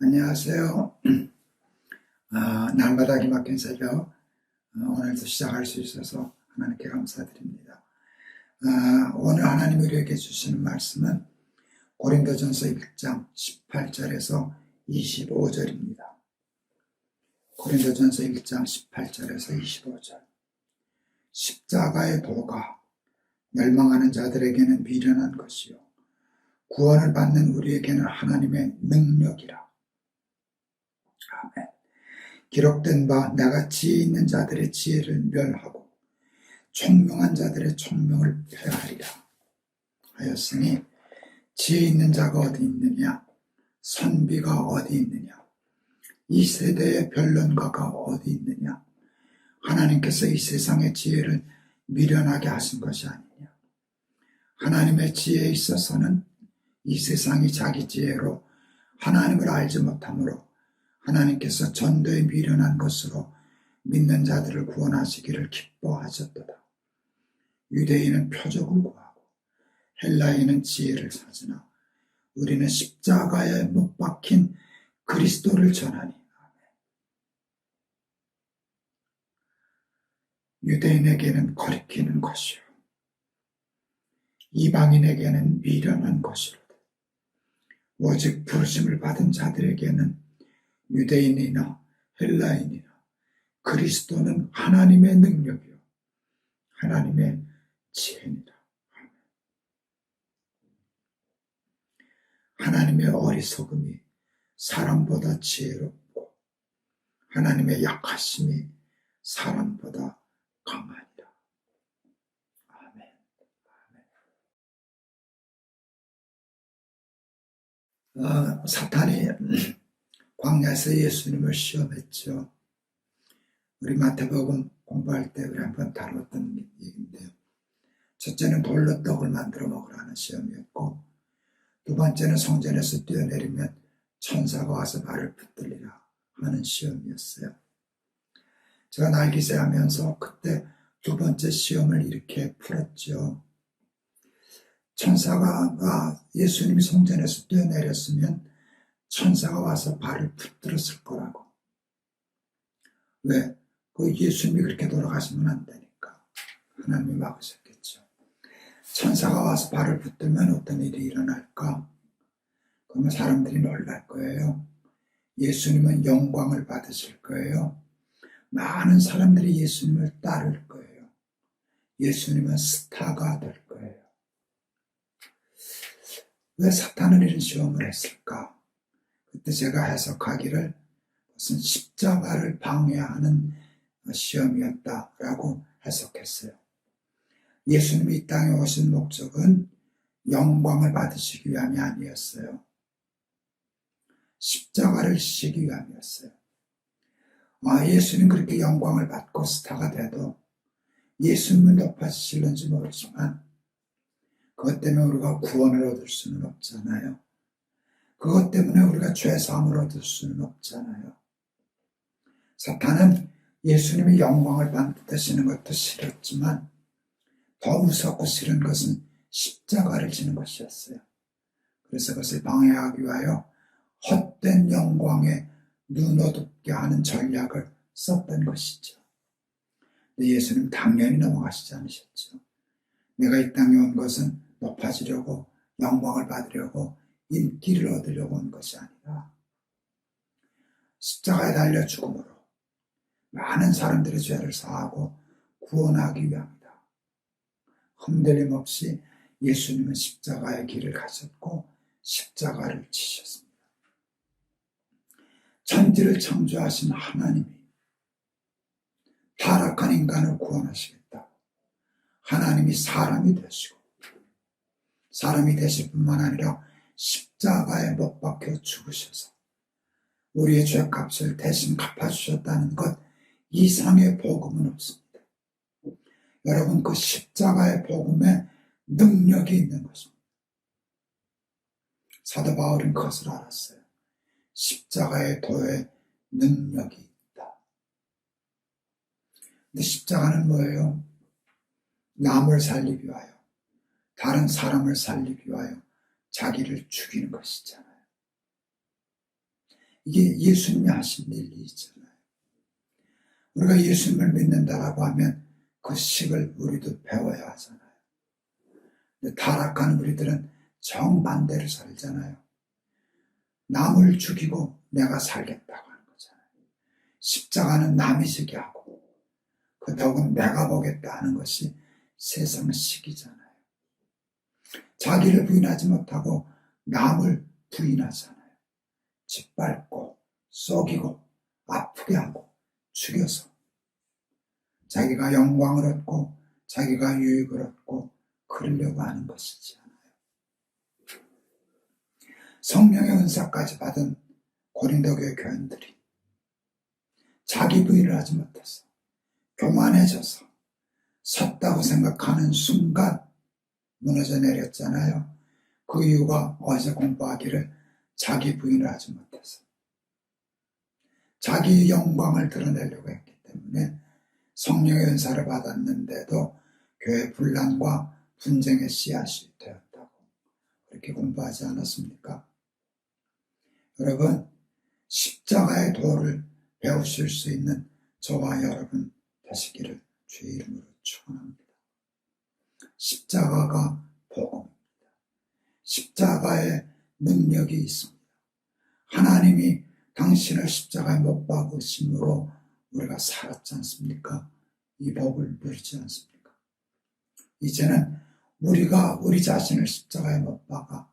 안녕하세요. 날마다 기막힌 새벽, 오늘도 시작할 수 있어서 하나님께 감사드립니다. 오늘 하나님 우리에게 주시는 말씀은 고린도전서 1장 18절에서 25절입니다. 고린도전서 1장 18절에서 25절. 십자가의 도가 멸망하는 자들에게는 미련한 것이요 구원을 받는 우리에게는 하나님의 능력이라. 아멘. 기록된 바 내가 지혜 있는 자들의 지혜를 멸하고 총명한 자들의 총명을 폐하리라 하였으니, 지혜 있는 자가 어디 있느냐, 선비가 어디 있느냐, 이 세대의 변론가가 어디 있느냐. 하나님께서 이 세상의 지혜를 미련하게 하신 것이 아니냐. 하나님의 지혜에 있어서는 이 세상이 자기 지혜로 하나님을 알지 못하므로 하나님께서 전도에 미련한 것으로 믿는 자들을 구원하시기를 기뻐하셨도다. 유대인은 표적을 구하고 헬라인은 지혜를 찾으나 우리는 십자가에 못 박힌 그리스도를 전하니. 유대인에게는 거리끼는 것이요 이방인에게는 미련한 것이로다. 오직 부르심을 받은 자들에게는 유대인이나 헬라인이나 그리스도는 하나님의 능력이요 하나님의 지혜니라. 하나님의 어리석음이 사람보다 지혜롭고 하나님의 약하심이 사람보다 강하니라. 아멘. 사탄이 광야에서 예수님을 시험했죠. 우리 마태복음 공부할 때 우리 한번 다뤘던 얘기인데요. 첫째는 돌로 떡을 만들어 먹으라는 시험이었고, 두 번째는 성전에서 뛰어내리면 천사가 와서 발을 붙들리라 하는 시험이었어요. 제가 날기세 하면서 그때 두 번째 시험을 이렇게 풀었죠. 천사가 예수님이 성전에서 뛰어내렸으면 천사가 와서 발을 붙들었을 거라고. 왜? 그 예수님이 그렇게 돌아가시면 안 되니까 하나님이 막으셨겠죠. 천사가 와서 발을 붙들면 어떤 일이 일어날까? 그러면 사람들이 놀랄 거예요. 예수님은 영광을 받으실 거예요. 많은 사람들이 예수님을 따를 거예요. 예수님은 스타가 될 거예요. 왜 사탄은 이런 시험을 했을까? 그때 제가 해석하기를 무슨 십자가를 방해하는 시험이었다라고 해석했어요. 예수님이 이 땅에 오신 목적은 영광을 받으시기 위함이 아니었어요. 십자가를 지시기 위함이었어요. 예수님 그렇게 영광을 받고 스타가 돼도 예수님은 높아지실는지 모르지만 그것 때문에 우리가 구원을 얻을 수는 없잖아요. 그것 때문에 우리가 죄사함을 얻을 수는 없잖아요. 사탄은 예수님이 영광을 받으시는 것도 싫었지만 더 무섭고 싫은 것은 십자가를 지는 것이었어요. 그래서 그것을 방해하기 위하여 헛된 영광에 눈 어둡게 하는 전략을 썼던 것이죠. 근데 예수님 당연히 넘어가시지 않으셨죠. 내가 이 땅에 온 것은 높아지려고 영광을 받으려고 인기를 얻으려고 온 것이 아니라 십자가에 달려 죽음으로 많은 사람들의 죄를 사하고 구원하기 위함이다. 흔들림 없이 예수님은 십자가의 길을 가셨고 십자가를 지셨습니다. 천지를 창조하신 하나님이 타락한 인간을 구원하시겠다. 하나님이 사람이 되시고 사람이 되실 뿐만 아니라 십자가에 못 박혀 죽으셔서 우리의 죄값을 대신 갚아주셨다는 것 이상의 복음은 없습니다. 여러분, 그 십자가의 복음에 능력이 있는 것입니다. 사도 바울은 그것을 알았어요. 십자가의 도에 능력이 있다. 근데 십자가는 뭐예요? 남을 살리기 위하여, 다른 사람을 살리기 위하여 자기를 죽이는 것이잖아요. 이게 예수님이 하신 일이 있잖아요. 우리가 예수님을 믿는다라고 하면 그 식을 우리도 배워야 하잖아요. 근데 타락한 우리들은 정반대로 살잖아요. 남을 죽이고 내가 살겠다고 하는 거잖아요. 십자가는 남이 지게 하고 그 덕은 내가 보겠다 하는 것이 세상식이잖아요. 자기를 부인하지 못하고 남을 부인하잖아요. 짓밟고 썩이고 아프게 하고 죽여서 자기가 영광을 얻고 자기가 유익을 얻고 그러려고 하는 것이지 않아요. 성령의 은사까지 받은 고린도 교회 교인들이 자기 부인을 하지 못해서 교만해져서 섰다고 생각하는 순간 무너져 내렸잖아요. 그 이유가 어제 공부하기를 자기 부인을 하지 못해서 자기 영광을 드러내려고 했기 때문에 성령의 은사를 받았는데도 교회 분란과 분쟁의 씨앗이 되었다고 그렇게 공부하지 않았습니까? 여러분, 십자가의 도를 배우실 수 있는 저와 여러분 되시기를 주의 이름으로 축원합니다. 십자가가 복음입니다. 십자가에 능력이 있습니다. 하나님이 당신을 십자가에 못 박으심으로 우리가 살았지 않습니까? 이 복을 누리지 않습니까? 이제는 우리가 우리 자신을 십자가에 못 박아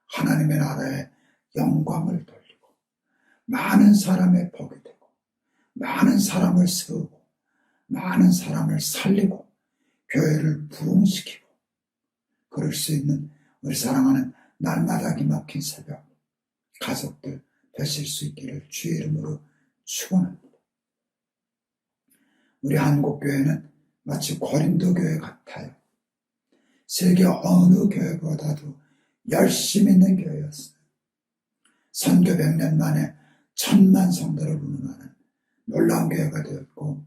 하나님의 나라에 영광을 돌리고 많은 사람의 복이 되고 많은 사람을 세우고 많은 사람을 살리고 교회를 부흥시키고 그럴 수 있는 우리 사랑하는 날마다 기막힌 새벽 가족들 되실 수 있기를 주의 이름으로 축원합니다. 우리 한국교회는 마치 고린도 교회 같아요. 세계 어느 교회보다도 열심히 있는 교회였어요. 선교 100년 만에 1000만 성도를 운운하는 놀라운 교회가 되었고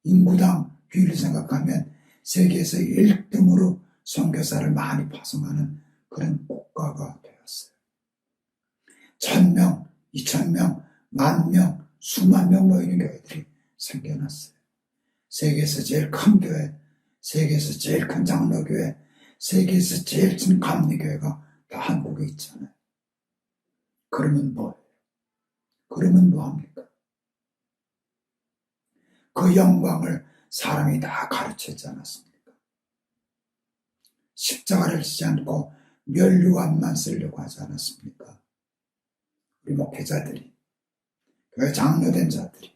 인구당 비율을 생각하면 세계에서 1등으로 선교사를 많이 파송하는 그런 국가가 되었어요. 1000명, 2000명, 10,000명, 수만 명 모이는 교회들이 생겨났어요. 세계에서 제일 큰 교회, 세계에서 제일 큰 장로교회, 세계에서 제일 큰 감리교회가 다 한국에 있잖아요. 그러면 뭐예요? 그러면 뭐합니까? 그 영광을 사람이 다 가르치지 않았습니까? 십자가를 지지 않고 면류관만 쓰려고 하지 않았습니까? 우리 목회자들이, 교회 장로된 자들이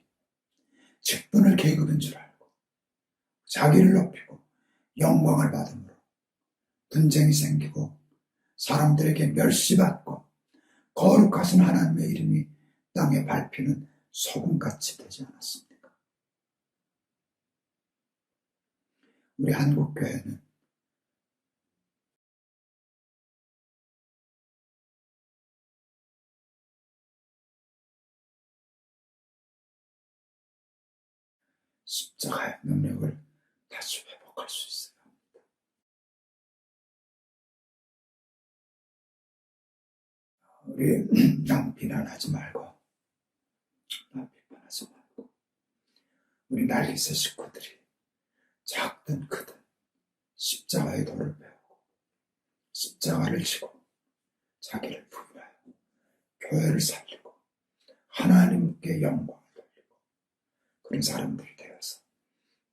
직분을 계급인 줄 알고 자기를 높이고 영광을 받음으로 분쟁이 생기고 사람들에게 멸시받고 거룩하신 하나님의 이름이 땅에 밟히는 소금같이 되지 않았습니까? 우리 한국교회는 십자가의 능력을 다시 회복할 수 있어요. 우리 남 비난하지 말고 남 비판하지 말고 우리 날개새 식구들이 작든 크든 십자가의 도를 배우고 십자가를 지고 자기를 부인하여 교회를 살리고 하나님께 영광을 돌리고 그런 사람들이 되어서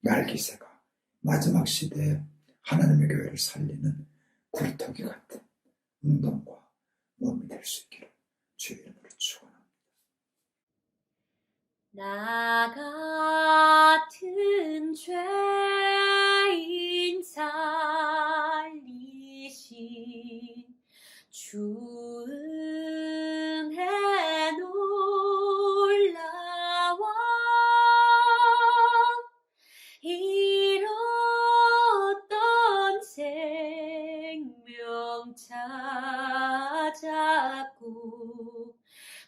날개새가 마지막 시대에 하나님의 교회를 살리는 굴뚝이 같은 운동과 몸이 될 수 있기를 주의 이름으로 축원합니다. 나 같은 죄인 살리신 주 은혜 놀라워 잃었던 생명 찾았고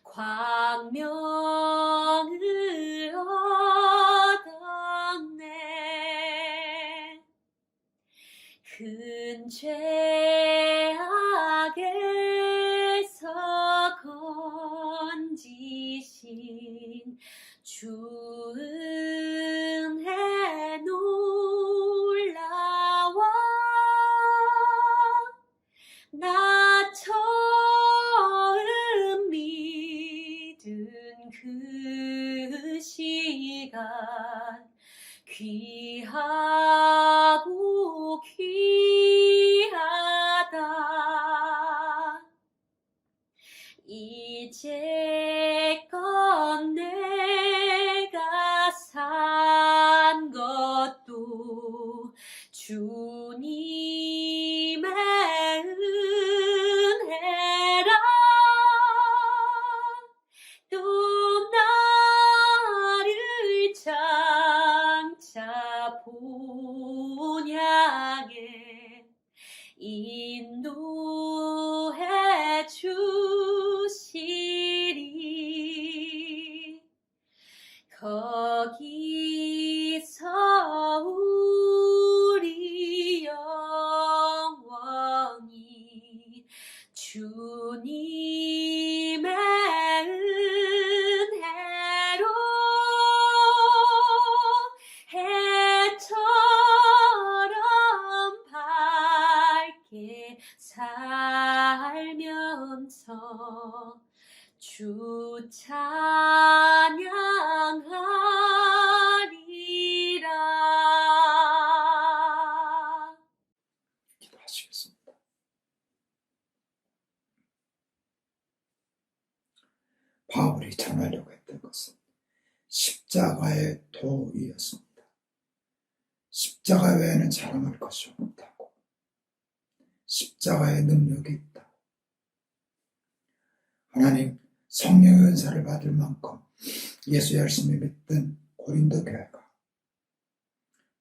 광명을 얻었네. 큰 죄악에서 만지신 주 은혜 놀라워 나 처음 믿은 그 시간 귀하고 귀하다 이제껏 내가 산 것도 주님의 은혜라 또 나를 장차 본향에 인도해 주시리 거기서 우리 영원히 주님의 은혜로 해처럼 밝게 살면서 주 찬양하리라. 기도하시겠습니다. 바울이 전하려고 했던 것은 십자가의 도이었습니다. 십자가 외에는 자랑할 것이 없다고. 십자가의 능력이 있다. 하나님 성령의 은사를 받을 만큼 예수 열심히 믿던 고린도 교회가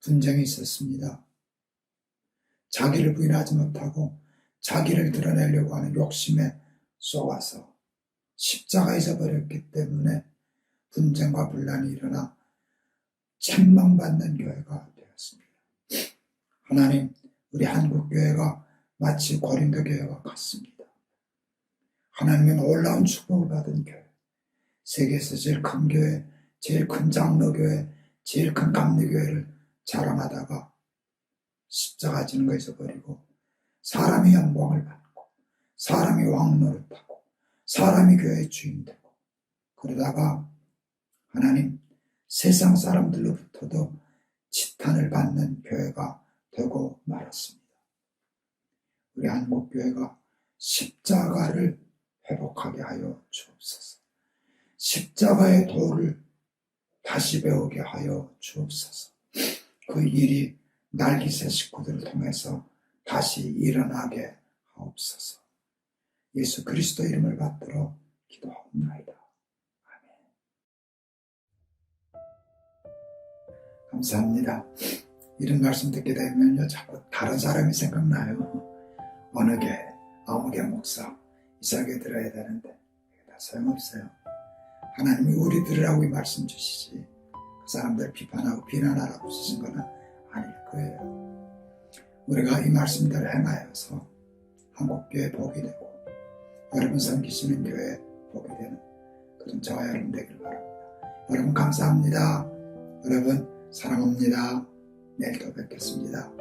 분쟁이 있었습니다. 자기를 부인하지 못하고 자기를 드러내려고 하는 욕심에 쏘아서 십자가에 져버렸기 때문에 분쟁과 분란이 일어나 책망받는 교회가 되었습니다. 하나님, 우리 한국교회가 마치 고린도 교회와 같습니다. 하나님의 놀라운 축복을 받은 교회, 세계에서 제일 큰 교회, 제일 큰 장로교회, 제일 큰 감리교회를 자랑하다가 십자가 지는 거 잊어버리고 사람의 영광을 받고 사람이 왕노릇하고 사람이 교회의 주인 되고 그러다가 하나님 세상 사람들로부터도 지탄을 받는 교회가 되고 말았습니다. 우리 한국교회가 십자가를 회복하게 하여 주옵소서. 십자가의 도를 다시 배우게 하여 주옵소서. 그 일이 날기새 식구들을 통해서 다시 일어나게 하옵소서. 예수 그리스도 이름을 받들어 기도하옵나이다. 아멘. 감사합니다. 이런 말씀 듣게 되면요, 자꾸 다른 사람이 생각나요. 어느 게, 아무 개 목사, 이사게 들어야 되는데 다 소용없어요. 하나님이 우리 들으라고 이 말씀 주시지 그 사람들 비판하고 비난하라고 주신 거는 아닐 거예요. 우리가 이 말씀대로 행하여서 한국교회 복이 되고 여러분 섬기시는 교회 복이 되는 그런 저와 여러분 되길 바랍니다. 여러분 감사합니다. 여러분 사랑합니다. 내일 또 뵙겠습니다.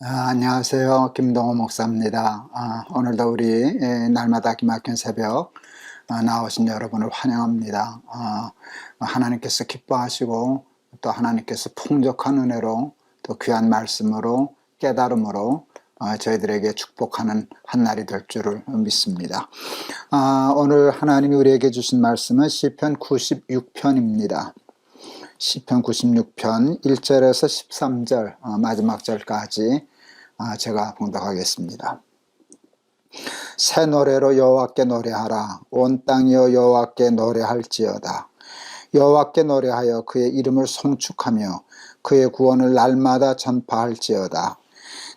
안녕하세요. 김동호 목사입니다. 오늘도 우리 날마다 기막힌 새벽 나오신 여러분을 환영합니다. 하나님께서 기뻐하시고 또 하나님께서 풍족한 은혜로 또 귀한 말씀으로 깨달음으로 저희들에게 축복하는 한 날이 될 줄을 믿습니다. 오늘 하나님이 우리에게 주신 말씀은 시편 96편입니다. 시편 96편 1절에서 13절 마지막 절까지 제가 봉독하겠습니다. 새 노래로 여호와께 노래하라. 온 땅이여 여호와께 노래할지어다. 여호와께 노래하여 그의 이름을 송축하며 그의 구원을 날마다 전파할지어다.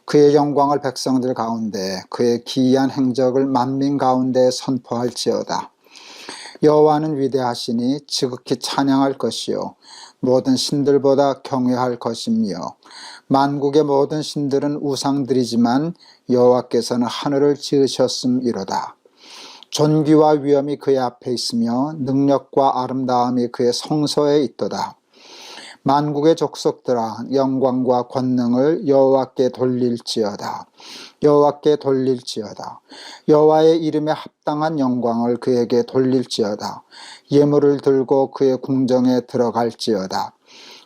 그의 영광을 백성들 가운데 그의 기이한 행적을 만민 가운데 선포할지어다. 여호와는 위대하시니 지극히 찬양할 것이요 모든 신들보다 경외할 것이며 만국의 모든 신들은 우상들이지만 여호와께서는 하늘을 지으셨음이로다. 존귀와 위엄이 그의 앞에 있으며 능력과 아름다움이 그의 성소에 있도다. 만국의 족속들아 영광과 권능을 여호와께 돌릴지어다. 여호와께 돌릴지어다. 여호와의 이름에 합당한 영광을 그에게 돌릴지어다. 예물을 들고 그의 궁정에 들어갈지어다.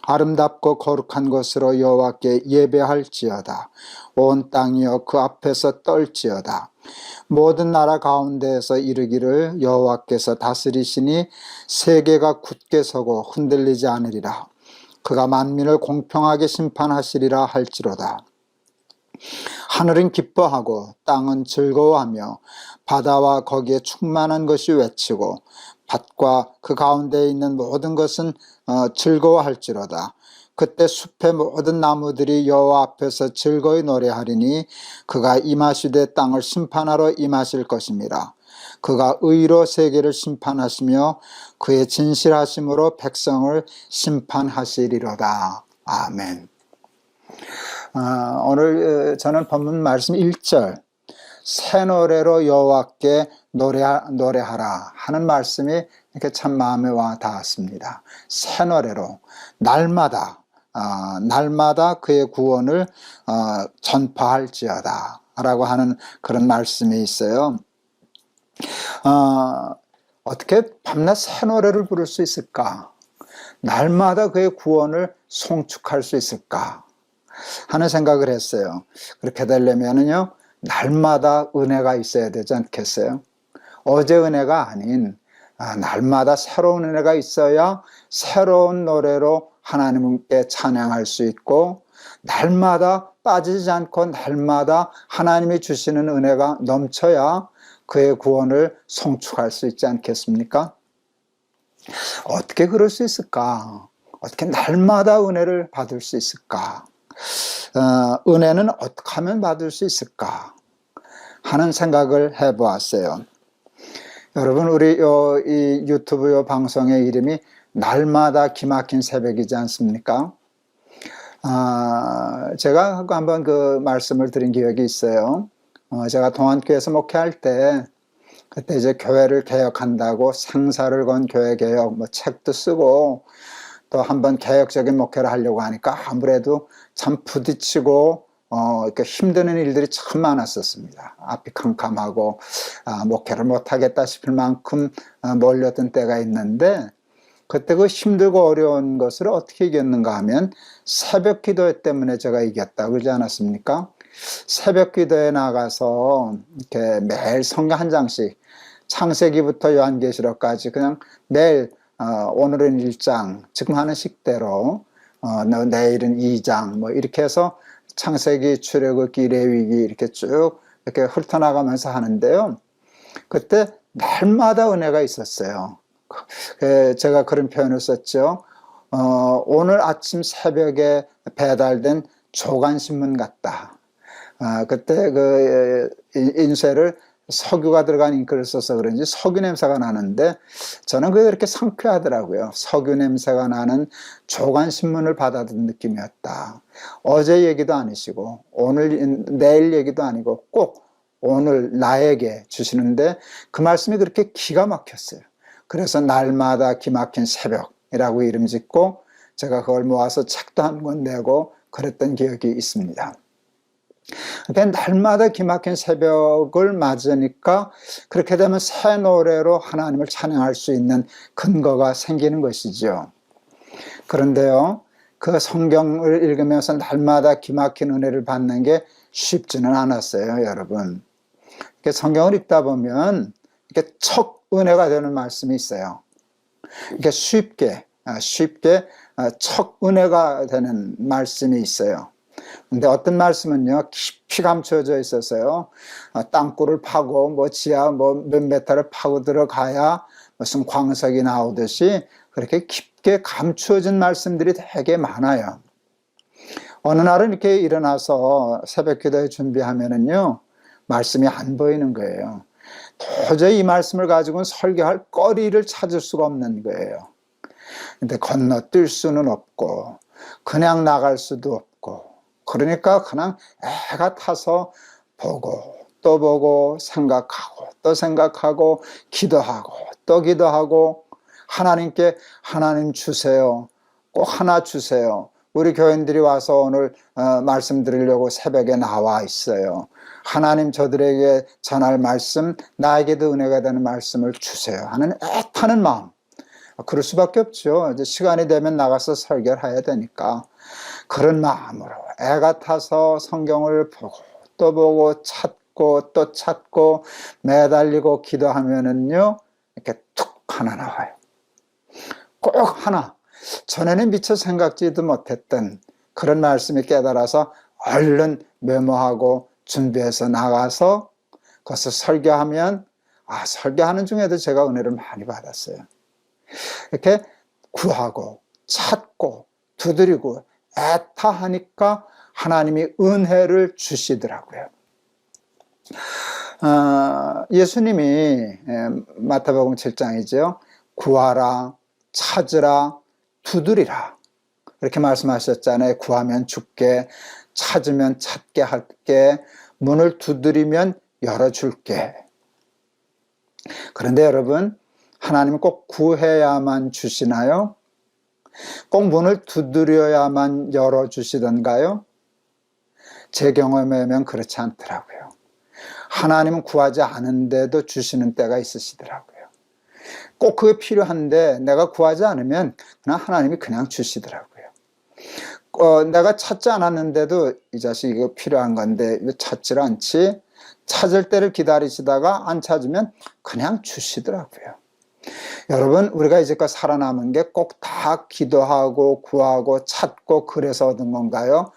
아름답고 거룩한 것으로 여호와께 예배할지어다. 온 땅이여 그 앞에서 떨지어다. 모든 나라 가운데에서 이르기를 여호와께서 다스리시니 세계가 굳게 서고 흔들리지 않으리라. 그가 만민을 공평하게 심판하시리라 할지로다. 하늘은 기뻐하고 땅은 즐거워하며 바다와 거기에 충만한 것이 외치고 밭과 그 가운데에 있는 모든 것은 즐거워할지로다. 그때 숲의 모든 나무들이 여호와 앞에서 즐거이 노래하리니 그가 임하시되 땅을 심판하러 임하실 것입니다. 그가 의로 세계를 심판하시며 그의 진실하심으로 백성을 심판하시리로다. 아멘. 오늘 저는 본문 말씀 1절 새 노래로 여호와께 노래하라 하는 말씀이 이렇게 참 마음에 와 닿았습니다. 새 노래로 날마다 그의 구원을 전파할지어다 라고 하는 그런 말씀이 있어요. 어떻게 밤낮 새 노래를 부를 수 있을까? 날마다 그의 구원을 송축할 수 있을까? 하는 생각을 했어요. 그렇게 되려면요, 날마다 은혜가 있어야 되지 않겠어요? 어제 은혜가 아닌 날마다 새로운 은혜가 있어야 새로운 노래로 하나님께 찬양할 수 있고, 날마다 빠지지 않고 날마다 하나님이 주시는 은혜가 넘쳐야 그의 구원을 송축할 수 있지 않겠습니까? 어떻게 그럴 수 있을까? 어떻게 날마다 은혜를 받을 수 있을까? 은혜는 어떻게 하면 받을 수 있을까? 하는 생각을 해보았어요. 여러분, 우리 이 유튜브 방송의 이름이 날마다 기막힌 새벽이지 않습니까? 제가 한번 그 말씀을 드린 기억이 있어요. 제가 동안교회에서 목회할 때 그때 이제 교회를 개혁한다고 생사를 건 교회 개혁 책도 쓰고 또 한번 개혁적인 목회를 하려고 하니까 아무래도 참 부딪히고 이렇게 힘드는 일들이 참 많았었습니다. 앞이 캄캄하고 목회를 못하겠다 싶을 만큼 몰렸던 때가 있는데, 그때 그 힘들고 어려운 것을 어떻게 이겼는가 하면 새벽 기도 때문에 제가 이겼다 그러지 않았습니까? 새벽 기도에 나가서 이렇게 매일 성경 한 장씩 창세기부터 요한계시록까지 그냥 매일 오늘은 1장 지금 하는 식대로 내일은 2장 뭐 이렇게 해서 창세기, 출애굽기, 레위기 이렇게 쭉 이렇게 훑어나가면서 하는데요. 그때 날마다 은혜가 있었어요. 제가 그런 표현을 썼죠. 오늘 아침 새벽에 배달된 조간신문 같다. 그때 그 인쇄를 석유가 들어간 잉크를 써서 그런지 석유 냄새가 나는데 저는 그게 그렇게 상쾌하더라고요. 석유 냄새가 나는 조간신문을 받아든 느낌이었다. 어제 얘기도 아니시고 내일 얘기도 아니고 꼭 오늘 나에게 주시는데 그 말씀이 그렇게 기가 막혔어요. 그래서 날마다 기막힌 새벽이라고 이름 짓고 제가 그걸 모아서 책도 한 권 내고 그랬던 기억이 있습니다. 그러니까 날마다 기막힌 새벽을 맞으니까 그렇게 되면 새 노래로 하나님을 찬양할 수 있는 근거가 생기는 것이죠. 그런데요, 그 성경을 읽으면서 날마다 기막힌 은혜를 받는 게 쉽지는 않았어요, 여러분. 성경을 읽다 보면 이렇게 척 은혜가 되는 말씀이 있어요. 이렇게 쉽게 척 은혜가 되는 말씀이 있어요. 근데 어떤 말씀은요, 깊이 감춰져 있어서요, 땅굴을 파고 뭐 지하 몇 메타를 파고 들어가야 무슨 광석이 나오듯이 그렇게 깊게 감추어진 말씀들이 되게 많아요. 어느 날은 이렇게 일어나서 새벽 기도에 준비하면은요, 말씀이 안 보이는 거예요. 도저히 이 말씀을 가지고는 설교할 거리를 찾을 수가 없는 거예요. 근데 건너뛸 수는 없고 그냥 나갈 수도 없고, 그러니까 그냥 애가 타서 보고 또 보고 생각하고 또 생각하고 기도하고 또 기도하고, 하나님께 하나님 주세요, 꼭 하나 주세요. 우리 교인들이 와서 오늘 말씀 드리려고 새벽에 나와 있어요. 하나님 저들에게 전할 말씀, 나에게도 은혜가 되는 말씀을 주세요 하는 애타는 마음. 그럴 수밖에 없죠. 이제 시간이 되면 나가서 설교를 해야 되니까. 그런 마음으로 애가 타서 성경을 보고 또 보고 찾고 또 찾고 매달리고 기도하면은요, 이렇게 툭 하나 나와요. 꼭 하나. 전에는 미처 생각지도 못했던 그런 말씀이 깨달아서 얼른 메모하고 준비해서 나가서 거기서 설교하면, 설교하는 중에도 제가 은혜를 많이 받았어요. 이렇게 구하고 찾고 두드리고 애타하니까 하나님이 은혜를 주시더라고요. 예수님이 마태복음 7장이죠. 구하라, 찾으라, 두드리라, 이렇게 말씀하셨잖아요. 구하면 주께, 찾으면 찾게 할게, 문을 두드리면 열어줄게. 그런데 여러분, 하나님은 꼭 구해야만 주시나요? 꼭 문을 두드려야만 열어주시던가요? 제 경험에 의하면 그렇지 않더라고요. 하나님은 구하지 않은데도 주시는 때가 있으시더라고요. 꼭 그게 필요한데 내가 구하지 않으면 그냥 하나님이 그냥 주시더라고요. 내가 찾지 않았는데도 이 자식 이거 필요한 건데 왜 찾질 않지? 찾을 때를 기다리시다가 안 찾으면 그냥 주시더라고요. 여러분, 우리가 이제껏 살아남은 게 꼭 다 기도하고 구하고 찾고 그래서 얻은 건가요?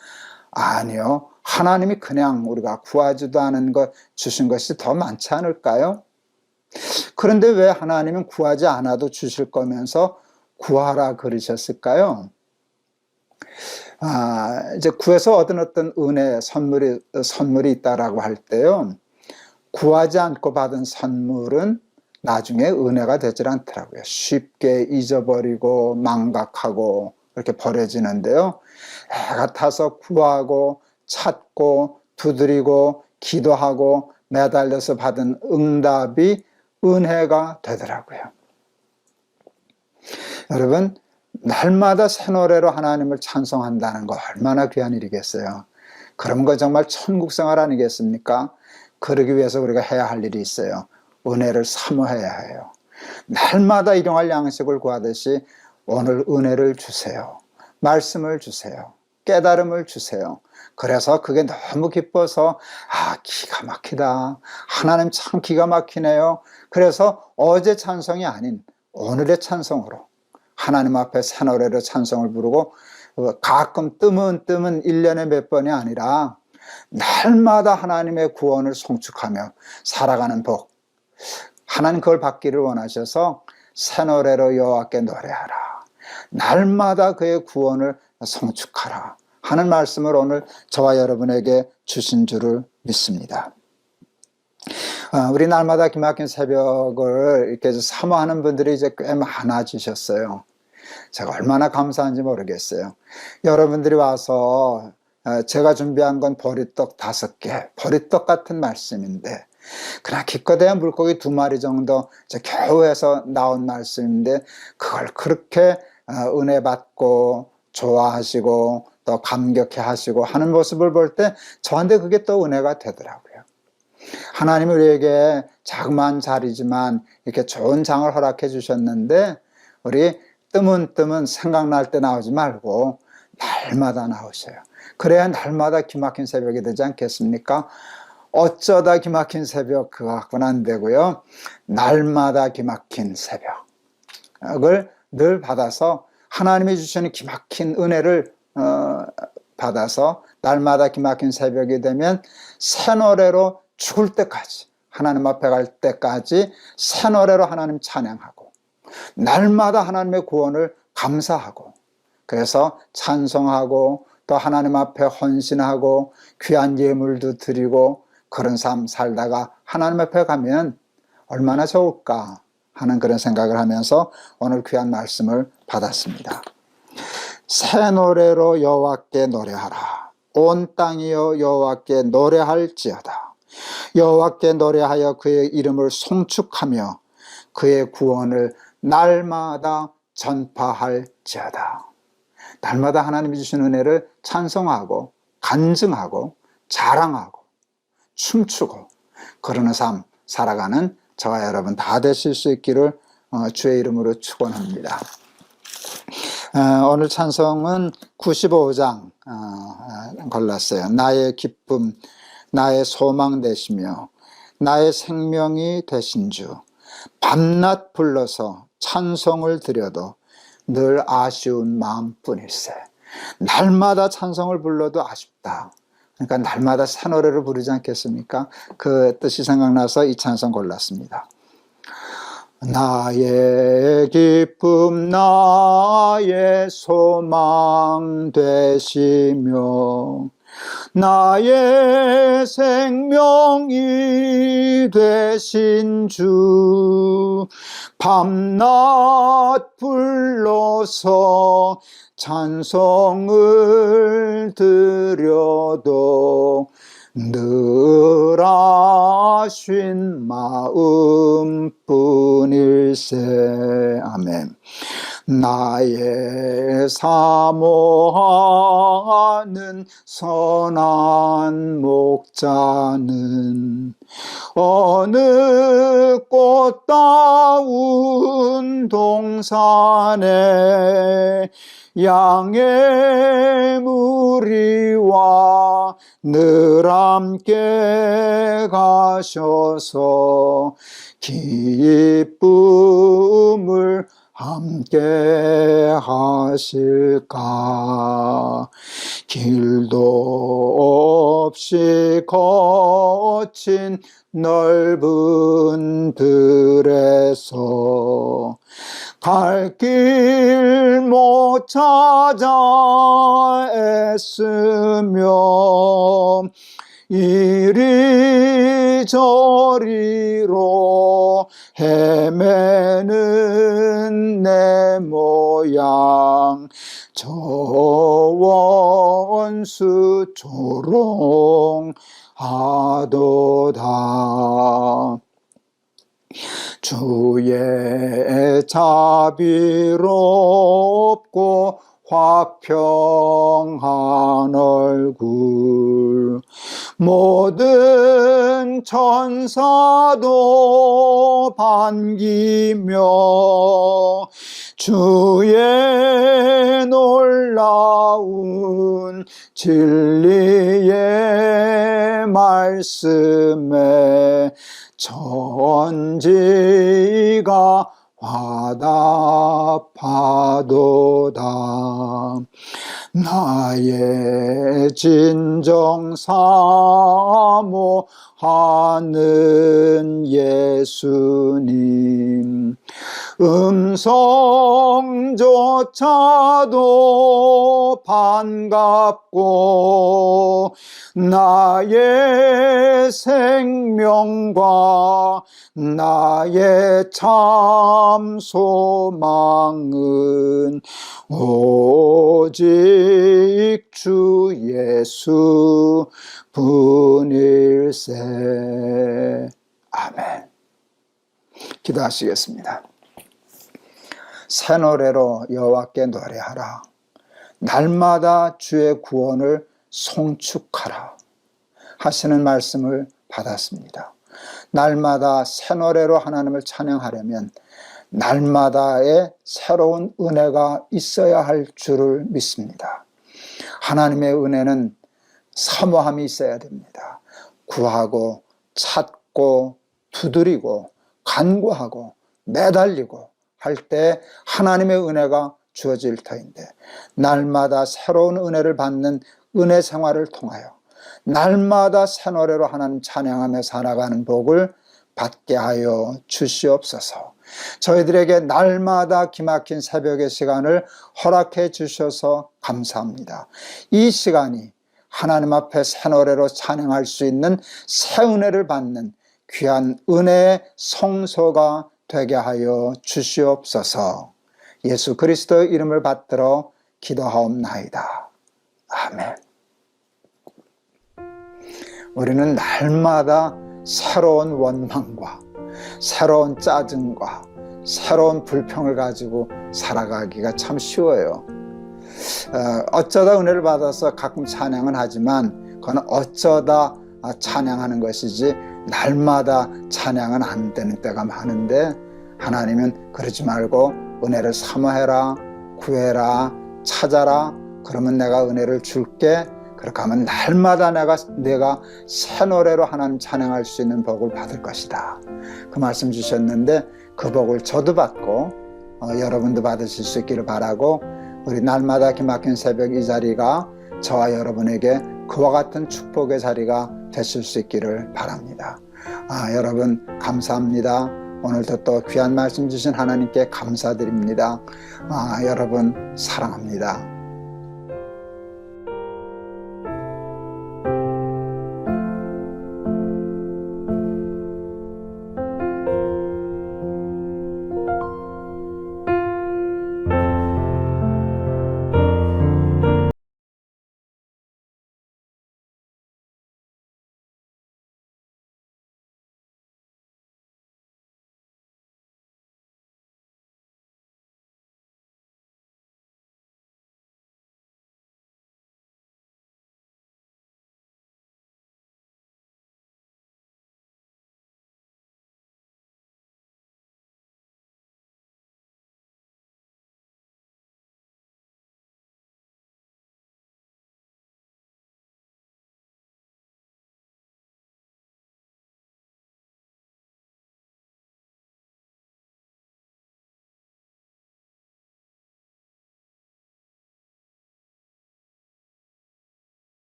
아니요. 하나님이 그냥 우리가 구하지도 않은 것 주신 것이 더 많지 않을까요? 그런데 왜 하나님은 구하지 않아도 주실 거면서 구하라 그러셨을까요? 이제 구해서 얻은 어떤 은혜, 선물이 있다라고 할 때요, 구하지 않고 받은 선물은 나중에 은혜가 되질 않더라고요. 쉽게 잊어버리고 망각하고 이렇게 버려지는데요, 애가 타서 구하고 찾고 두드리고 기도하고 매달려서 받은 응답이 은혜가 되더라고요. 여러분, 날마다 새 노래로 하나님을 찬송한다는 거 얼마나 귀한 일이겠어요. 그런 거 정말 천국 생활 아니겠습니까? 그러기 위해서 우리가 해야 할 일이 있어요. 은혜를 사모해야 해요. 날마다 일용할 양식을 구하듯이 오늘 은혜를 주세요. 말씀을 주세요. 깨달음을 주세요. 그래서 그게 너무 기뻐서 기가 막히다. 하나님 참 기가 막히네요. 그래서 어제 찬송이 아닌 오늘의 찬송으로 하나님 앞에 새 노래로 찬송을 부르고, 가끔 뜨문 1년에 몇 번이 아니라 날마다 하나님의 구원을 송축하며 살아가는 복, 하나님 그걸 받기를 원하셔서 새 노래로 여호와께 노래하라, 날마다 그의 구원을 송축하라 하는 말씀을 오늘 저와 여러분에게 주신 줄을 믿습니다. 우리 날마다 기막힌 새벽을 이렇게 사모하는 분들이 이제 꽤 많아지셨어요. 제가 얼마나 감사한지 모르겠어요. 여러분들이 와서 제가 준비한 건 보리떡 5개, 보리떡 같은 말씀인데, 그냥 기껏해야 물고기 2마리 정도 겨우 해서 나온 말씀인데, 그걸 그렇게 은혜 받고 좋아하시고 또 감격해 하시고 하는 모습을 볼 때 저한테 그게 또 은혜가 되더라고요. 하나님이 우리에게 자그마한 자리지만 이렇게 좋은 장을 허락해 주셨는데 우리 뜨문뜨문 생각날 때 나오지 말고 날마다 나오셔요. 그래야 날마다 기막힌 새벽이 되지 않겠습니까? 어쩌다 기막힌 새벽 그거 갖고는 안 되고요. 날마다 기막힌 새벽을 늘 받아서 하나님이 주시는 기막힌 은혜를 받아서 날마다 기막힌 새벽이 되면 새 노래로 죽을 때까지 하나님 앞에 갈 때까지 새 노래로 하나님 찬양하고 날마다 하나님의 구원을 감사하고 그래서 찬송하고 또 하나님 앞에 헌신하고 귀한 예물도 드리고 그런 삶 살다가 하나님 앞에 가면 얼마나 좋을까 하는 그런 생각을 하면서 오늘 귀한 말씀을 받았습니다. 새 노래로 여호와께 노래하라. 온 땅이여 여호와께 노래할지어다. 여호와께 노래하여 그의 이름을 송축하며 그의 구원을 날마다 전파할지어다. 날마다 하나님이 주신 은혜를 찬송하고 간증하고 자랑하고 춤추고 그러는 삶 살아가는 저와 여러분 다 되실 수 있기를 주의 이름으로 축원합니다. 오늘 찬송은 95장 골랐어요. 나의 기쁨, 나의 소망 되시며 나의 생명이 되신 주, 밤낮 불러서 찬송을 드려도 늘 아쉬운 마음뿐일세. 날마다 찬송을 불러도 아쉽다. 그러니까 날마다 새 노래를 부르지 않겠습니까? 그 뜻이 생각나서 이 찬송 골랐습니다. 나의 기쁨 나의 소망 되시며 나의 생명이 되신 주 밤낮 불러서 찬송을 드려도 늘 아쉬운 마음뿐일세. 아멘. 나의 사모하는 선한 목자는 어느 꽃다운 동산에 양의 무리와 늘 함께 가셔서 기쁨을 함께 하실까. 길도 없이 거친 넓은 들에서 갈 길 못 찾아 애쓰며 이리저리로 헤매는 내 모양 저 원수 조롱하도다. 주의 자비롭고 화평한 얼굴 모든 천사도 반기며 주의 놀라운 진리의 말씀에 천지가 화답하도다. 나의 진정 사모하는 예수님 음성조차도 반갑고 나의 생명과 나의 참 소망은 오직 주 예수 분일세. 아멘. 기도하시겠습니다. 새 노래로 여호와께 노래하라. 날마다 주의 구원을 송축하라 하시는 말씀을 받았습니다. 날마다 새 노래로 하나님을 찬양하려면 날마다의 새로운 은혜가 있어야 할 줄을 믿습니다. 하나님의 은혜는 사모함이 있어야 됩니다. 구하고 찾고 두드리고 간구하고 매달리고 할 때 하나님의 은혜가 주어질 터인데, 날마다 새로운 은혜를 받는 은혜 생활을 통하여 날마다 새 노래로 하나님 찬양하며 살아가는 복을 받게 하여 주시옵소서. 저희들에게 날마다 기막힌 새벽의 시간을 허락해 주셔서 감사합니다. 이 시간이 하나님 앞에 새 노래로 찬양할 수 있는 새 은혜를 받는 귀한 은혜의 성소가 되게 하여 주시옵소서. 예수 그리스도의 이름을 받들어 기도하옵나이다. 아멘. 우리는 날마다 새로운 원망과 새로운 짜증과 새로운 불평을 가지고 살아가기가 참 쉬워요. 어쩌다 은혜를 받아서 가끔 찬양은 하지만 그건 어쩌다 찬양하는 것이지 날마다 찬양은 안 되는 때가 많은데, 하나님은 그러지 말고 은혜를 사모해라, 구해라, 찾아라. 그러면 내가 은혜를 줄게. 그렇게 하면 날마다 내가 새 노래로 하나님 찬양할 수 있는 복을 받을 것이다. 그 말씀 주셨는데 그 복을 저도 받고 여러분도 받으실 수 있기를 바라고, 우리 날마다 기막힌 새벽 이 자리가 저와 여러분에게 그와 같은 축복의 자리가 되실 수 있기를 바랍니다. 여러분 감사합니다. 오늘도 또 귀한 말씀 주신 하나님께 감사드립니다. 여러분 사랑합니다.